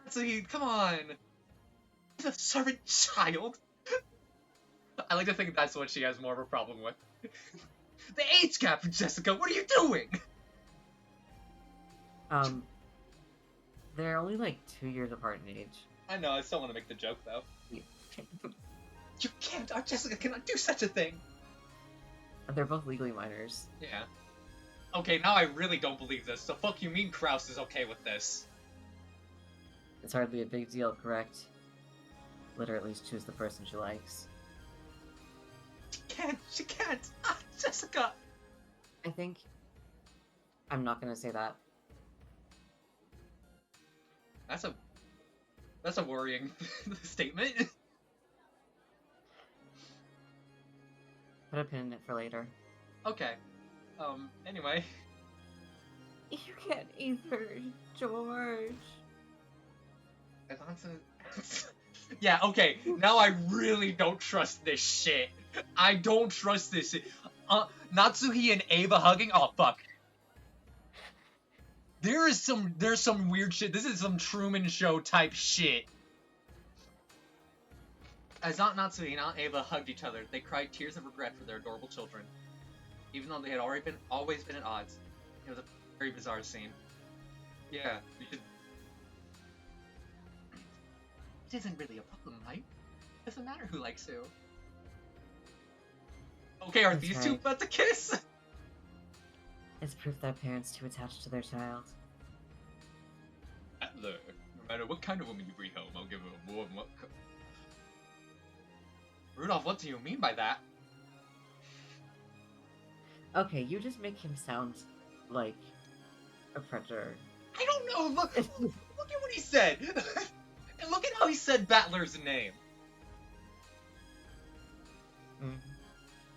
Natsuki, come on! The servant child! I like to think that's what she has more of a problem with. The age gap, Jessica, what are you doing? They're only like 2 years apart in age. I know, I still want to make the joke though. You can't! Our Jessica cannot do such a thing! They're both legally minors. Yeah. Okay, now I really don't believe this. So fuck you mean Kraus is okay with this? It's hardly a big deal, correct? Let her at least choose the person she likes. She can't! Ah, Jessica! I think... I'm not gonna say that. That's a worrying statement. Put a pin in it for later. Okay. Anyway. You can't either, George. Yeah, okay, now I really don't trust this shit. I don't trust this shit. Natsuhi and Ava hugging? Oh, fuck. There's some weird shit. This is some Truman Show type shit. As Aunt Natsuhi and Aunt Ava hugged each other, they cried tears of regret for their adorable children. Even though they had always been at odds. It was a very bizarre scene. Yeah, you should... It isn't really a problem, right? It doesn't matter who likes who. Okay, are these two about to kiss? It's proof that parents too attached to their child. Look, no matter what kind of woman you bring home, I'll give her a more... Rudolph, what do you mean by that? Okay, you just make him sound like a predator. I don't know, look at what he said! And look at how he said Battler's name.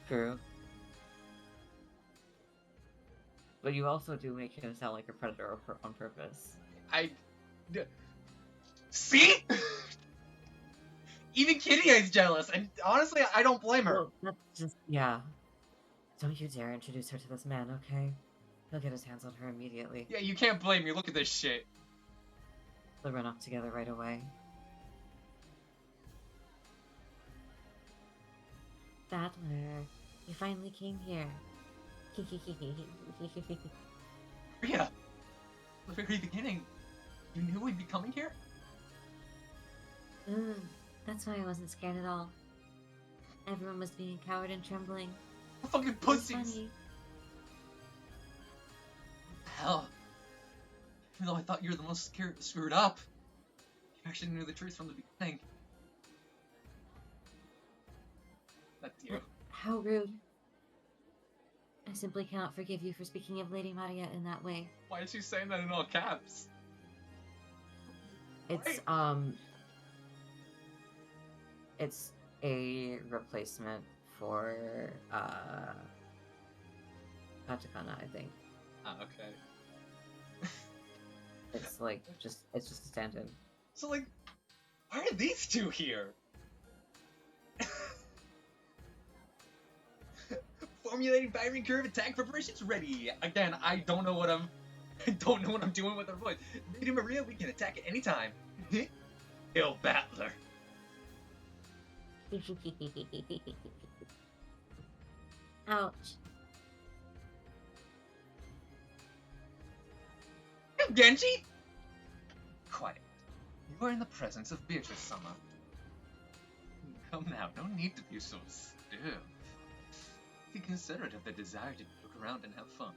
True. But you also do make him sound like a predator on purpose. See? Even Kitty is jealous, and honestly, I don't blame her. Well, that's just... yeah. Don't you dare introduce her to this man, okay? He'll get his hands on her immediately. Yeah, you can't blame me. Look at this shit. They'll run off together right away. Battler, you finally came here. Rhea, the very beginning, you knew we'd be coming here? That's why I wasn't scared at all. Everyone was being a coward and trembling. Fucking pussies! Hell. Even though I thought you were the most screwed up, you actually knew the truth from the beginning. That's you. How rude. I simply cannot forgive you for speaking of Lady Maria in that way. Why is she saying that in all caps? It's, it's a replacement for, katakana, I think. Ah, okay. It's like, it's just a stand-in. So, like, why are these two here? Formulating firing curve attack preparations ready. Again, I don't know what I'm doing with our voice. Lady Maria, we can attack at any time. Kill Battler. Ouch. Genji? Quiet. You are in the presence of Beatrice-sama. Come now, no need to be so stiff. Be considerate of the desire to look around and have fun.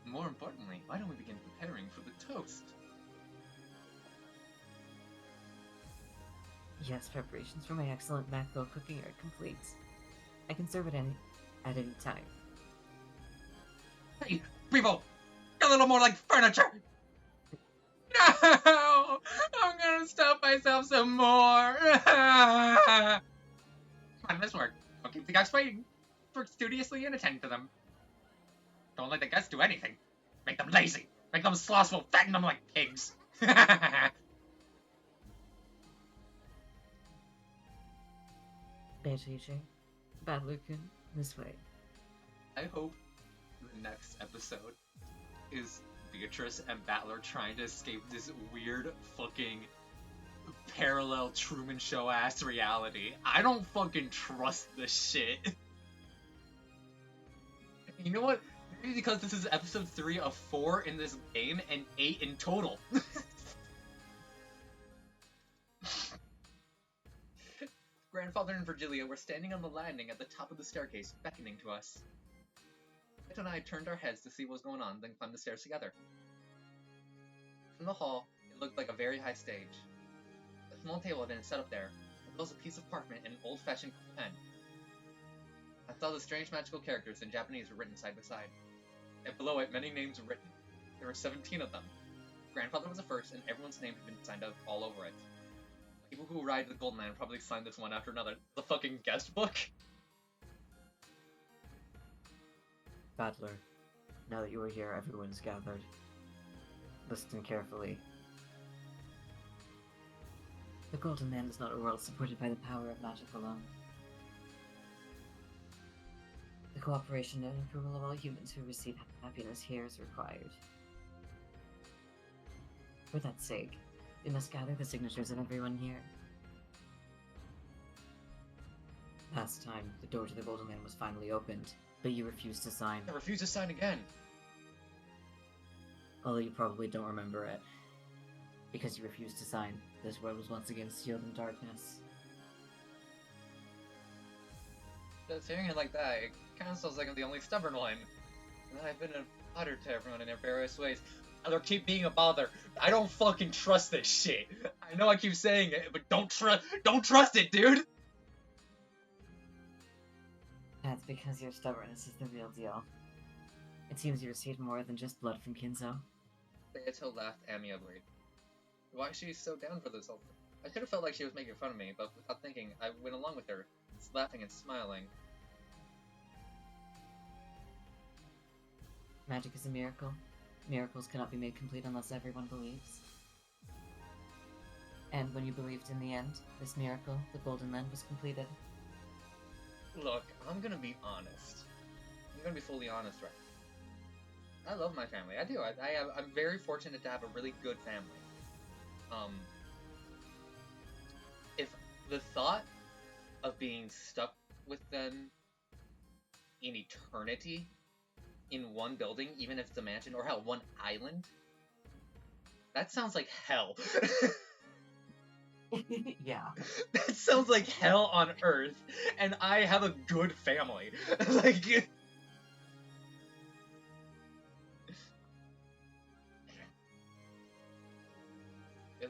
More importantly, why don't we begin preparing for the toast? Yes, preparations for my excellent mackerel cooking are complete. I can serve it at any time. Hey, people! A little more like furniture! No! I'm gonna stuff myself some more! Come on, let's work. Don't keep the guests waiting. Work studiously and attend to them. Don't let the guests do anything. Make them lazy. Make them slothful. Fatten them like pigs. Beatrice, Battler-kun, this way. I hope the next episode is Beatrice and Battler trying to escape this weird fucking parallel Truman Show ass reality. I don't fucking trust this shit. You know what? Maybe because this is episode 3 of 4 in this game and 8 in total. Grandfather and Virgilia were standing on the landing at the top of the staircase, beckoning to us. Beto and I turned our heads to see what was going on, then climbed the stairs together. From the hall, it looked like a very high stage. A small table had been set up there, as well as a piece of parchment and an old-fashioned pen. I saw the strange magical characters in Japanese were written side by side. And below it, many names were written. There were 17 of them. Grandfather was the first, and everyone's name had been signed up all over it. People who ride the Golden Line probably signed this one after another. The fucking guest book? Battler, now that you are here, everyone is gathered. Listen carefully. The Golden Land is not a world supported by the power of magic alone. The cooperation and approval of all humans who receive happiness here is required. For that sake, we must gather the signatures of everyone here. Last time, the door to the Golden Land was finally opened, but you refused to sign. I refuse to sign again. Although you probably don't remember it. Because you refused to sign, this world was once again sealed in darkness. Just hearing it like that, it kind of sounds like I'm the only stubborn one. And I've been a bother to everyone in their various ways. I'll keep being a bother. I don't fucking trust this shit. I know I keep saying it, but don't trust it, dude! That's because your stubbornness is the real deal. It seems you received more than just blood from Kinzo. Beato laughed amiably. Why is she so down for this whole thing? I should have felt like she was making fun of me, but without thinking, I went along with her, laughing and smiling. Magic is a miracle. Miracles cannot be made complete unless everyone believes. And when you believed in the end, this miracle, the Golden Land, was completed. Look, I'm gonna be honest. I'm gonna be fully honest right now. I love my family. I do. I'm very fortunate to have a really good family. If the thought of being stuck with them in eternity, in one building, even if it's a mansion, or hell, one island, that sounds like hell. Yeah. That sounds like hell on earth, and I have a good family. Like, it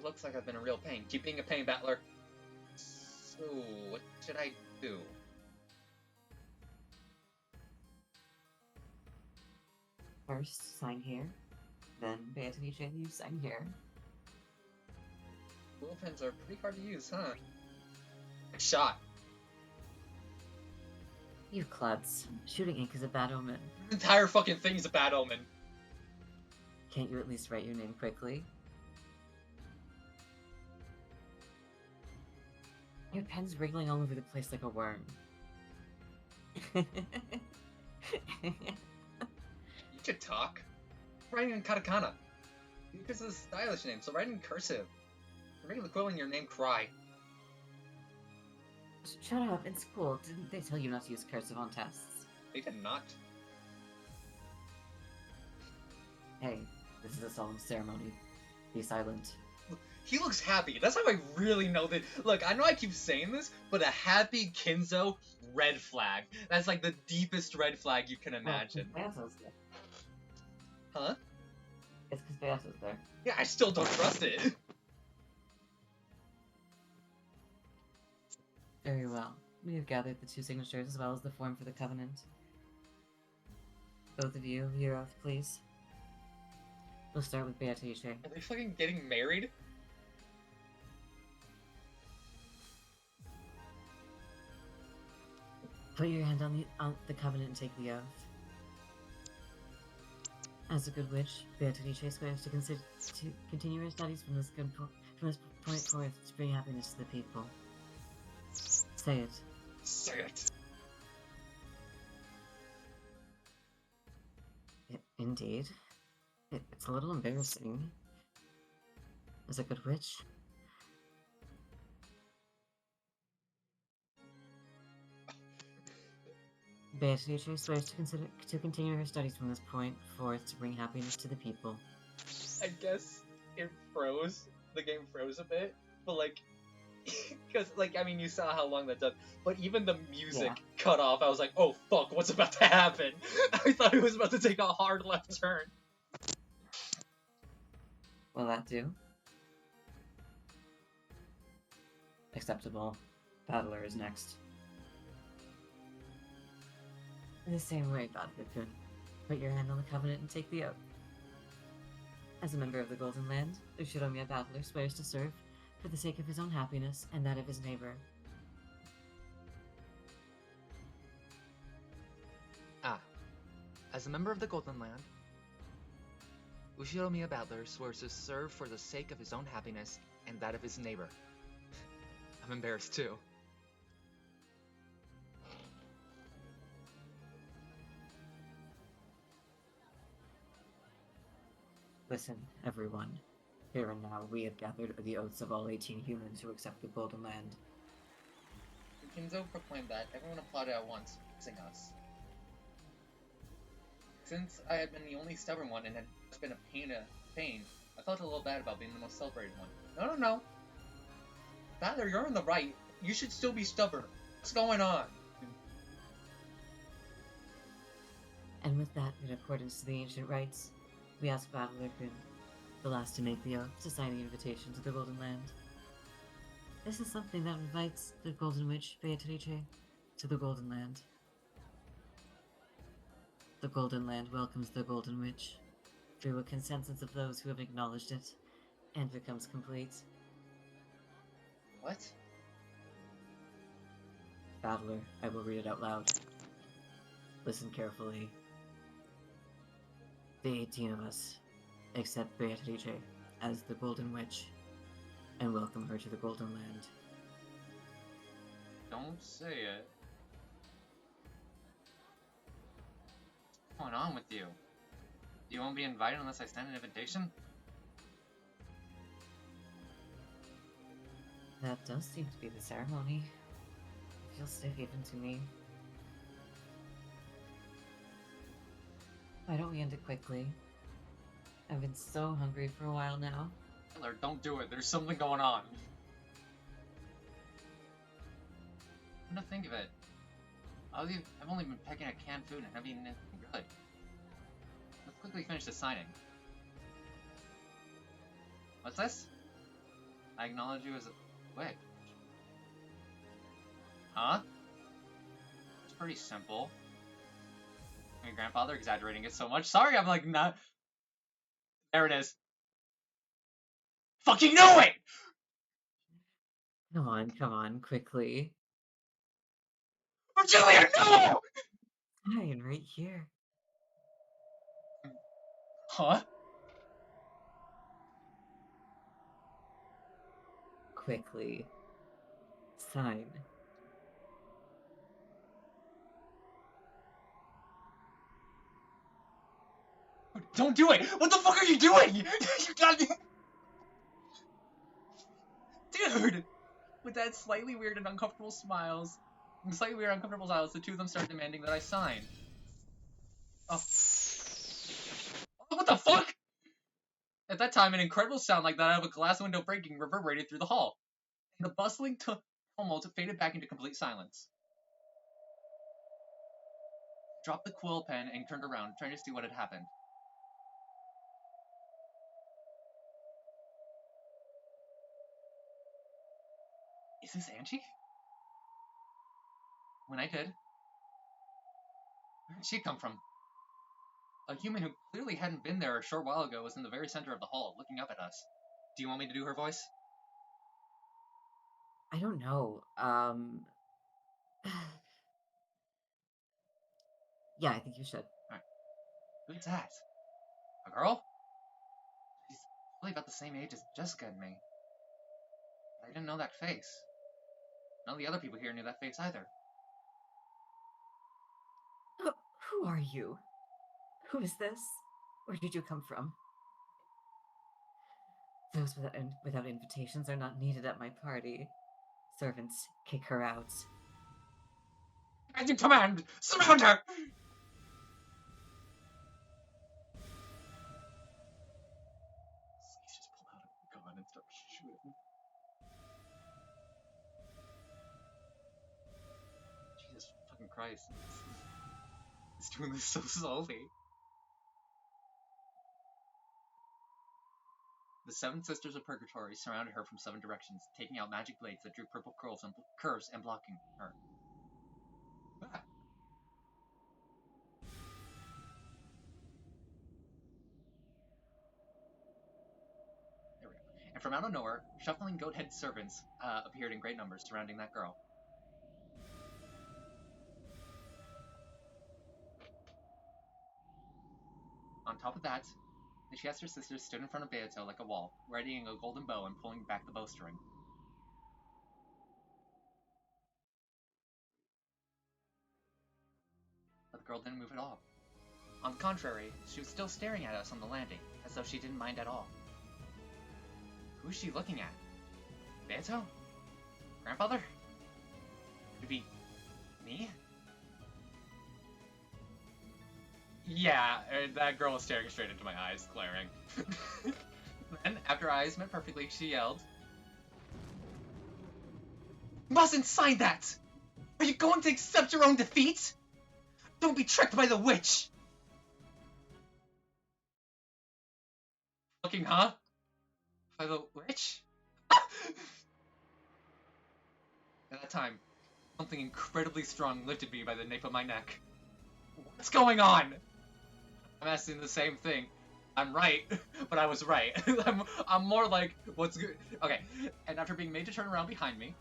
looks like I've been a real pain. Keep being a pain, Battler. So, what should I do? First, sign here. Then, Beatrice, you sign here. Quill pens are pretty hard to use, huh? Shot. You klutz. Shooting ink is a bad omen. The entire fucking thing's a bad omen. Can't you at least write your name quickly? Your pen's wriggling all over the place like a worm. You could talk. I'm writing in katakana. Because it's a stylish name, so write in cursive. You're making the quill in your name cry. Shut up, in school, didn't they tell you not to use cursive on tests? They did not. Hey, this is a solemn ceremony. Be silent. He looks happy. That's how I really know that. Look, I know I keep saying this, but a happy Kinzo, red flag. That's like the deepest red flag you can imagine. Well, Beato's there. Huh? It's because Beato's there. Yeah, I still don't trust it. Very well. We have gathered the 2 signatures as well as the form for the covenant. Both of you, your oath, please. We'll start with Beatrice. Are they fucking getting married? Put your hand on the covenant and take the oath. As a good witch, Beatrice swears to continue her studies from this point forth to bring happiness to the people. Say it. Say it. Indeed. It's a little embarrassing. As a good witch. Beatrice swears to continue her studies from this point forth to bring happiness to the people. I guess it froze. The game froze a bit, but like, because like I mean you saw how long that took. But even the music cut off. I was like, oh fuck, what's about to happen? I thought it was about to take a hard left turn. Will that do? Acceptable. Battler is next. In the same way, Godfrey, put your hand on the covenant and take the oath. As a member of the Golden Land, Ushiromiya Battler swears to serve for the sake of his own happiness and that of his neighbor. As a member of the Golden Land, Ushiromiya Battler swears to serve for the sake of his own happiness and that of his neighbor. I'm embarrassed too. Listen, everyone. Here and now, we have gathered the oaths of all 18 humans who accept the Golden Land. When Kinzo proclaimed that, everyone applauded at once, praising us. Since I had been the only stubborn one and had just been a pain, I felt a little bad about being the most celebrated one. No. Father, you're in the right. You should still be stubborn. What's going on? And with that, in accordance to the ancient rites, we ask Battler Kun, the last to make the oath, to sign the invitation to the Golden Land. This is something that invites the Golden Witch, Beatrice, to the Golden Land. The Golden Land welcomes the Golden Witch, through a consensus of those who have acknowledged it, and becomes complete. What? Battler, I will read it out loud. Listen carefully. The 18 of us accept Beatrice as the Golden Witch, and welcome her to the Golden Land. Don't say it. What's going on with you? You won't be invited unless I send an invitation? That does seem to be the ceremony. It feels stiff even to me. Why don't we end it quickly? I've been so hungry for a while now. Taylor, don't do it. There's something going on. Come to think of it, I've only been pecking at canned food and haven't eaten anything good. Let's quickly finish the signing. What's this? I acknowledge you as a witch. Huh? It's pretty simple. My grandfather exaggerating it so much. Sorry, I'm like not. There it is. Fucking knew it! Come on, quickly. Julia, no! Fine, right here. Huh? Quickly. Sign. Don't do it! What the fuck are you doing? You got me. Dude! With that slightly weird and uncomfortable smiles, the two of them start demanding that I sign. Oh. What the fuck? At that time, an incredible sound like that out of a glass window breaking reverberated through the hall, and the bustling tumult faded back into complete silence. Dropped the quill pen and turned around, trying to see what had happened. Is this Angie? When I did. Where did she come from? A human who clearly hadn't been there a short while ago was in the very center of the hall, looking up at us. Do you want me to do her voice? I don't know. Yeah, I think you should. Alright. Who's that? A girl? She's probably about the same age as Jessica and me. But I didn't know that face. None of the other people here knew that face either. Who are you? Who is this? Where did you come from? Those without invitations are not needed at my party. Servants, kick her out. As you command! Surround her! Please just pull out a gun and start shooting. Jesus fucking Christ. He's doing this so slowly. The seven sisters of Purgatory surrounded her from seven directions, taking out magic blades that drew purple curves and blocking her. Ah. There we go. And from out of nowhere, shuffling goat-head servants appeared in great numbers surrounding that girl. On top of that, the Chester sisters stood in front of Beato like a wall, readying a golden bow and pulling back the bowstring. But the girl didn't move at all. On the contrary, she was still staring at us on the landing, as though she didn't mind at all. Who is she looking at? Beto? Grandfather? Could it be me? Yeah, that girl was staring straight into my eyes, glaring. Then, after our eyes met perfectly, she yelled, "You mustn't sign that! Are you going to accept your own defeat? Don't be tricked by the witch!" Fucking huh? By the witch? At that time, something incredibly strong lifted me by the nape of my neck. What's going on? I'm asking the same thing. I'm right, but I was right. I'm more like, what's good? Okay, and after being made to turn around behind me,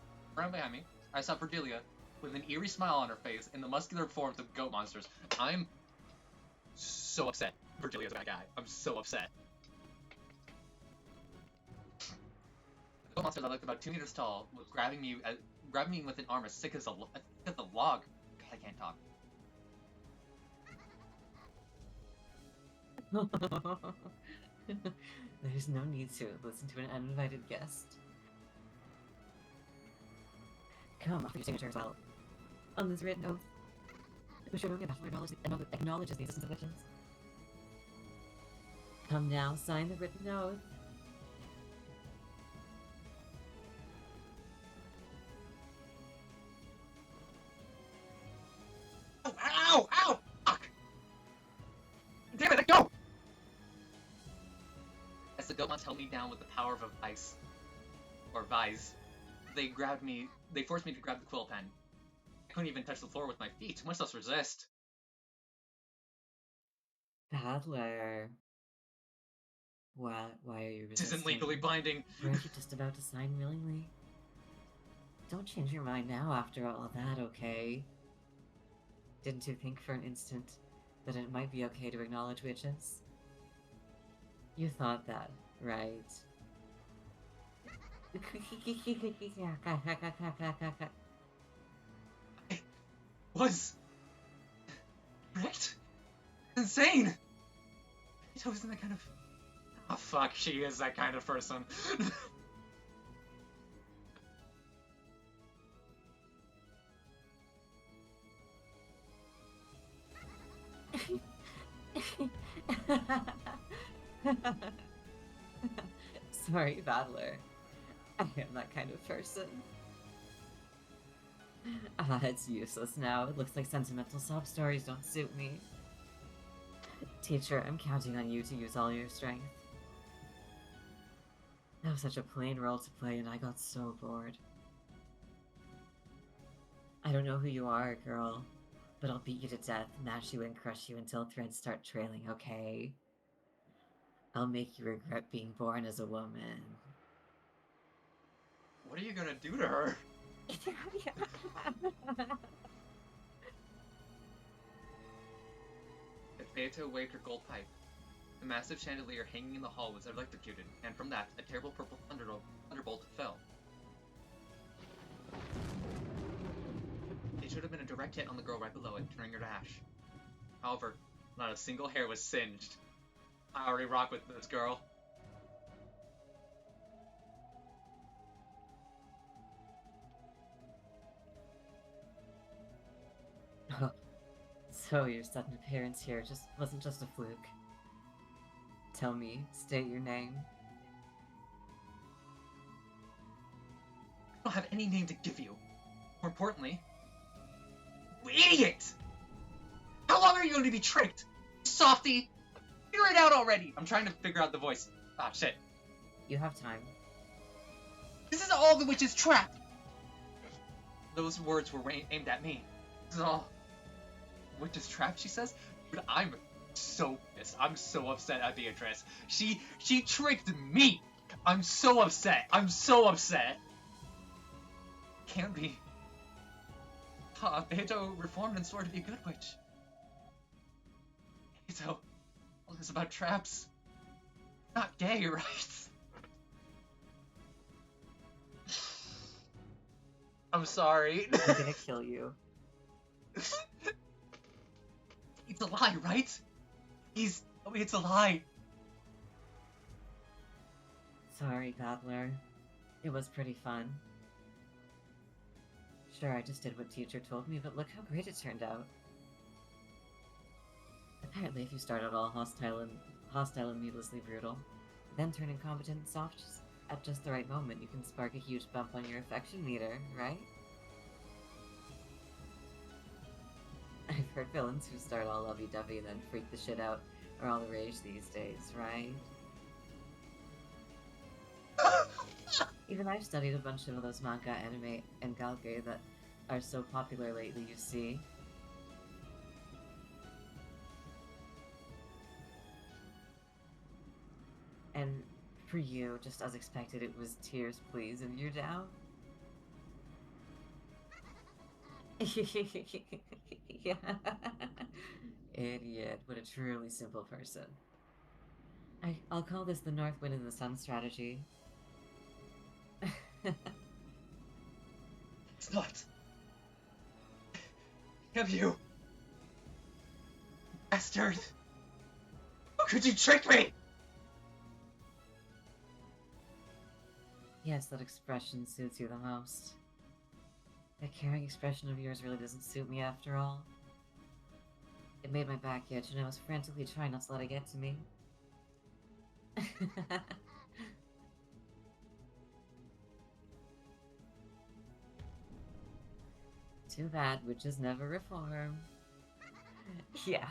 I saw Cordelia with an eerie smile on her face in the muscular forms of goat monsters. I'm so upset. Cordelia's a bad guy. I'm so upset. The goat monster that looked about 2 meters tall was grabbing me with an arm as thick as a log. God, I can't talk. There's no need to listen to an uninvited guest. Come, offer your signature as well. On this written oath, the Shogun acknowledges the existence of witches. Come now, sign the written oath. Ow! Ow! Fuck! Damn it, let go! As the goat monster held me down with the power of a vice, they forced me to grab the quill pen. I couldn't even touch the floor with my feet, much less resist. Battler. Why are you resisting? This isn't legally binding. Weren't you just about to sign willingly? Don't change your mind now after all that, okay? Didn't you think for an instant that it might be okay to acknowledge witches? You thought that, right? I was tricked? Insane! It wasn't that kind of... Oh fuck, she is that kind of person. Sorry, Battler. I am that kind of person. It's useless now. It looks like sentimental sob stories don't suit me. Teacher, I'm counting on you to use all your strength. That was such a plain role to play and I got so bored. I don't know who you are, girl, but I'll beat you to death, mash you and crush you until threads start trailing, okay? I'll make you regret being born as a woman. What are you gonna do to her? Beato waved her gold pipe. The massive chandelier hanging in the hall was electrocuted, and from that, a terrible purple thunderbolt fell. It should have been a direct hit on the girl right below it, turning her to ash. However, not a single hair was singed. I already rock with this girl. So your sudden appearance here wasn't just a fluke. Tell me, state your name. I don't have any name to give you. More importantly, you idiot! How long are you going to be tricked? Softy! Figure it out already! I'm trying to figure out the voice. Ah, shit. You have time. This is all the witch's trap! Those words were aimed at me. This is all witch's trap, she says? But I'm so pissed. I'm so upset at Beatrice. She tricked me! I'm so upset. I'm so upset. Can't be. Beto reformed and swore to be a good witch. Beto, all this about traps. Not gay, right? I'm sorry. I'm gonna kill you. It's a lie, right? Tell me it's a lie. Sorry, Gobbler. It was pretty fun. Sure, I just did what teacher told me, but look how great it turned out. Apparently, if you start out all hostile and needlessly brutal, then turn incompetent and soft at just the right moment, you can spark a huge bump on your affection meter, right? I've heard villains who start all lovey-dovey and then freak the shit out are all the rage these days, right? Even I've studied a bunch of those manga, anime, and galgame that are so popular lately, you see. And for you, just as expected, it was tears, please, and you're down? Yeah. Idiot. What a truly simple person. I'll call this the North Wind and the Sun strategy. It's not. Have you? Bastard! How could you trick me? Yes, that expression suits you the most. That caring expression of yours really doesn't suit me after all. It made my back itch, and I was frantically trying not to let it get to me. Too bad, witches never reform. Yeah.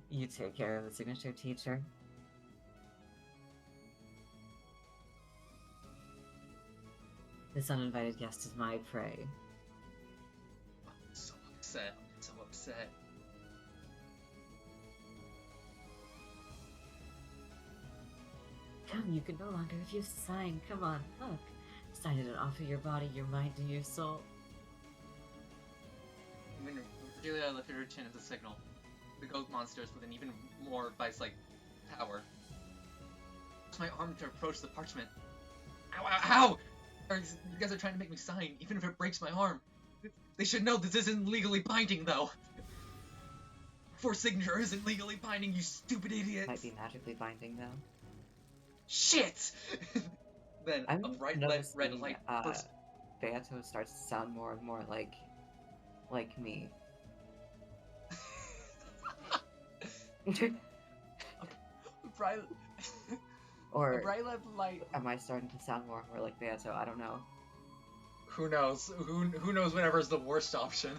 You take care of the signature, teacher. This uninvited guest is my prey. I'm so upset. I'm so upset. Come, you can no longer refuse to sign. Come on, look. Sign it and offer your body, your mind, and your soul. When Cordelia lifted her chin as a signal, the ghost monsters with an even more vice-like power. It's my arm to approach the parchment. Ow, ow, ow! You guys are trying to make me sign, even if it breaks my arm. They should know this isn't legally binding, though. Forced signature isn't legally binding, you stupid idiots! Might be magically binding, though. Shit! Then I'm a bright red light burst. Beato starts to sound more and more like me. Bright... Or a bright red light. am I starting to sound more and more like Beato? I don't know. Who knows? Who knows whenever is the worst option?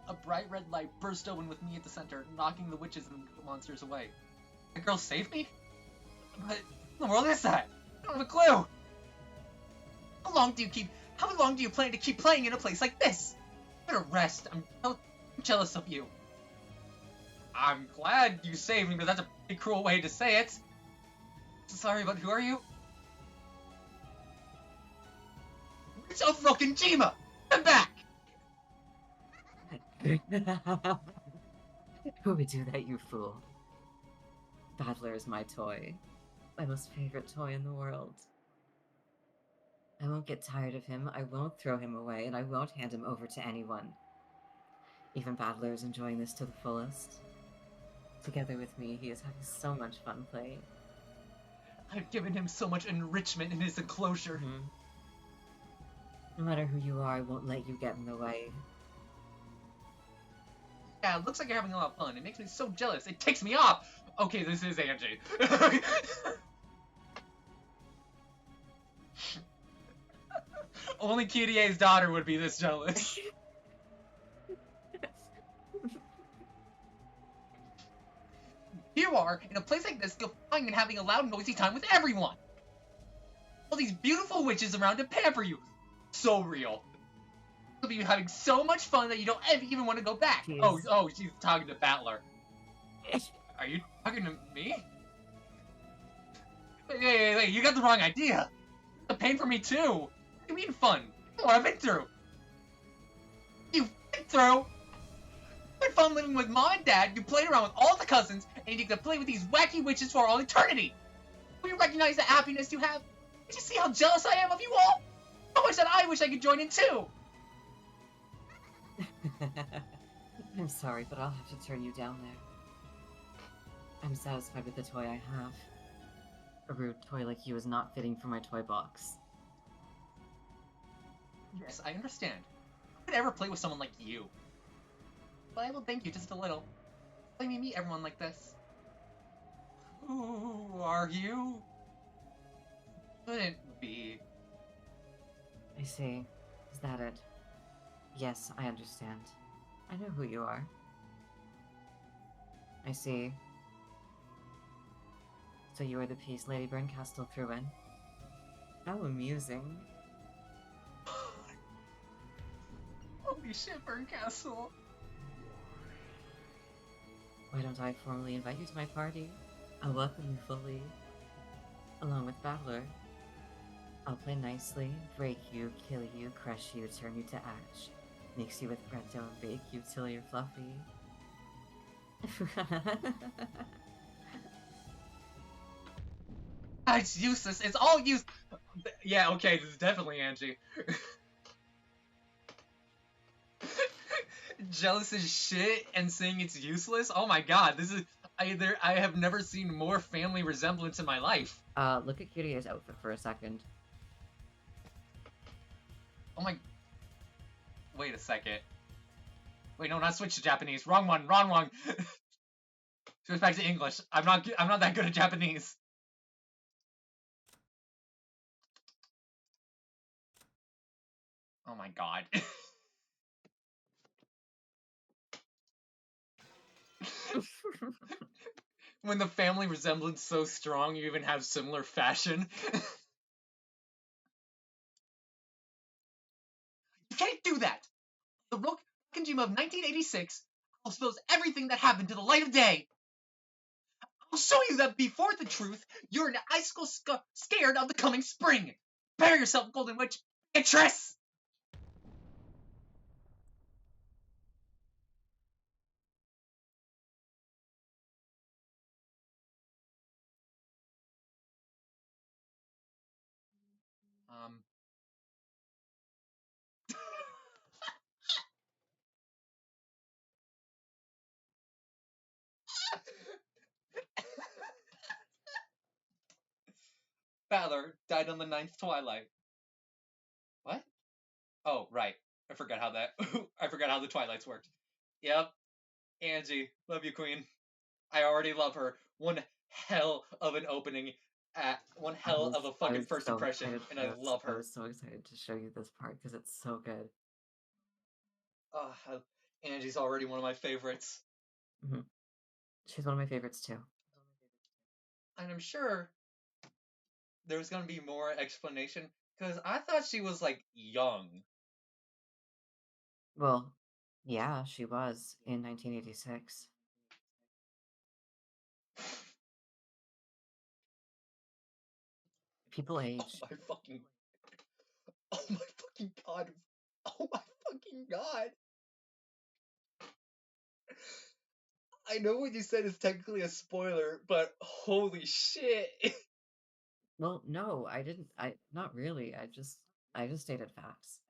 A bright red light burst open with me at the center, knocking the witches and monsters away. The girl saved me? But in the world is that? I don't have a clue! How long do you plan to keep playing in a place like this? I'm gonna rest. I'm jealous of you. I'm glad you saved me, but that's a pretty cruel way to say it. Sorry, but who are you? It's of Rokkenjima! I'm back! Who would do that, you fool? Battler is my toy. My most favorite toy in the world. I won't get tired of him, I won't throw him away, and I won't hand him over to anyone. Even Battler is enjoying this to the fullest. Together with me, he is having so much fun playing. I've given him so much enrichment in his enclosure. Mm-hmm. No matter who you are, I won't let you get in the way. Yeah, it looks like you're having a lot of fun. It makes me so jealous. It ticks me off! Okay, this is Angie. Only QDA's daughter would be this jealous. You are, in a place like this, you'll find and having a loud, noisy time with everyone. All these beautiful witches around to pamper you. So real. You'll be having so much fun that you don't even want to go back. Jeez. Oh, she's talking to Battler. Are you talking to me? Hey, you got the wrong idea. The pain for me too. What do you mean fun? What I've been through. You've been through? It's fun living with mom and dad, you played around with all the cousins, and you get to play with these wacky witches for all eternity. Will you recognize the happiness you have? Did you see how jealous I am of you all? How much that I wish I could join in too? I'm sorry, but I'll have to turn you down there. I'm satisfied with the toy I have. A rude toy like you is not fitting for my toy box. Yes, I understand. Who could ever play with someone like you? But I will thank you just a little. Let me meet everyone like this. Who are you? Couldn't be. I see. Is that it? Yes, I understand. I know who you are. I see. So you are the piece Lady Berncastle threw in? How amusing. Holy shit, Berncastle. Why don't I formally invite you to my party? I'll welcome you fully, along with Battler. I'll play nicely, break you, kill you, crush you, turn you to ash, mix you with pretto and bake you till you're fluffy. It's useless. It's all use. Yeah, okay, this is definitely Angie. Jealous as shit and saying it's useless. Oh my god, this is I have never seen more family resemblance in my life. Look at Kirie's outfit for a second. Oh my. Wait a second. Wait, no, not switch to Japanese. Wrong one. Wrong one. Switch back to English. I'm not that good at Japanese. Oh my god. When the family resemblance so strong, you even have similar fashion. You can't do that. The Rokkenjima of 1986 will expose everything that happened to the light of day. I'll show you that before the truth, you're an icicle scared of the coming spring. Prepare yourself, Golden Witch, Beatrice! Um. Valor died on the ninth twilight. What? Oh, right. I forgot how that. I forgot how the twilights worked. Yep. Angie, love you, Queen. I already love her. One hell of an opening. One hell of a I fucking was first so impression, excited and for I this. love I her. was so excited to show you this part because it's so good. Angie's already one of my favorites. Mm-hmm. She's one of my favorites too. And I'm sure there's gonna be more explanation because I thought she was like young. Well, yeah, she was in 1986. People Oh age. my fucking. Oh my fucking god. Oh my fucking god. I know what you said is technically a spoiler, but holy shit. Well, no, I didn't. Not really. I just stated facts.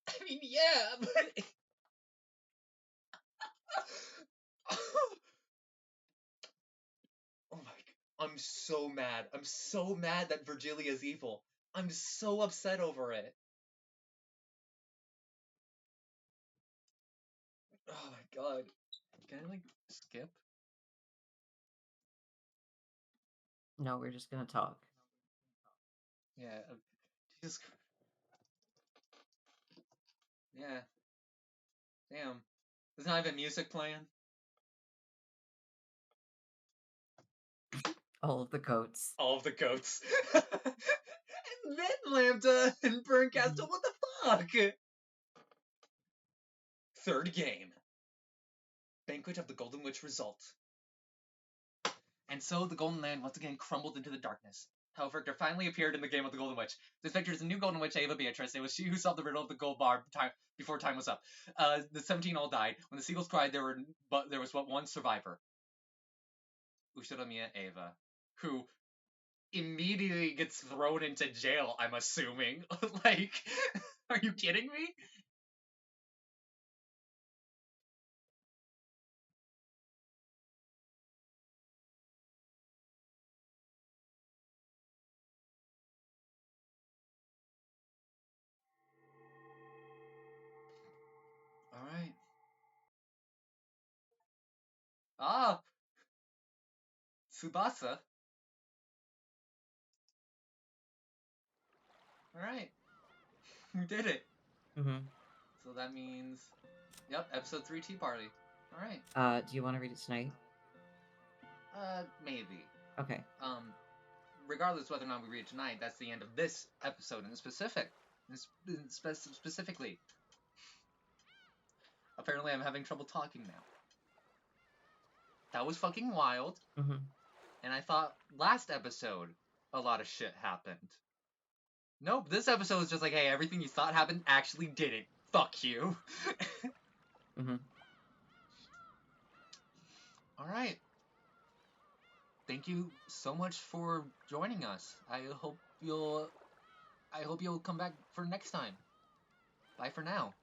I mean, yeah, but. Oh my. I'm so mad. I'm so mad that Virgilia's evil. I'm so upset over it. Oh my god. Can I, like, skip? No, we're just gonna talk. Yeah. Jesus. Yeah. Damn. There's not even music playing. All of the coats. All of the goats. And then Lambda and Berncastle, what the fuck? Third game. Banquet of the Golden Witch result. And so the Golden Land once again crumbled into the darkness. However, Victor finally appeared in the game of the Golden Witch. This Victor is a new Golden Witch, Ava Beatrice. It was she who solved the riddle of the gold bar before time was up. The 17 all died. When the seagulls cried, there was but one survivor. Ushiromiya Ava, who immediately gets thrown into jail, I'm assuming. Like, are you kidding me? Ah, Tsubasa. Alright. We did it. Mm-hmm. So that means, yep, episode 3 Tea Party. Alright. Do you want to read it tonight? Maybe. Okay. Regardless whether or not we read it tonight, that's the end of this episode specifically. Apparently I'm having trouble talking now. That was fucking wild. Mm-hmm. And I thought last episode a lot of shit happened. Nope, this episode is just like, hey, everything you thought happened actually didn't. Fuck you. Mm-hmm. Alright. Thank you so much for joining us. I hope you'll come back for next time. Bye for now.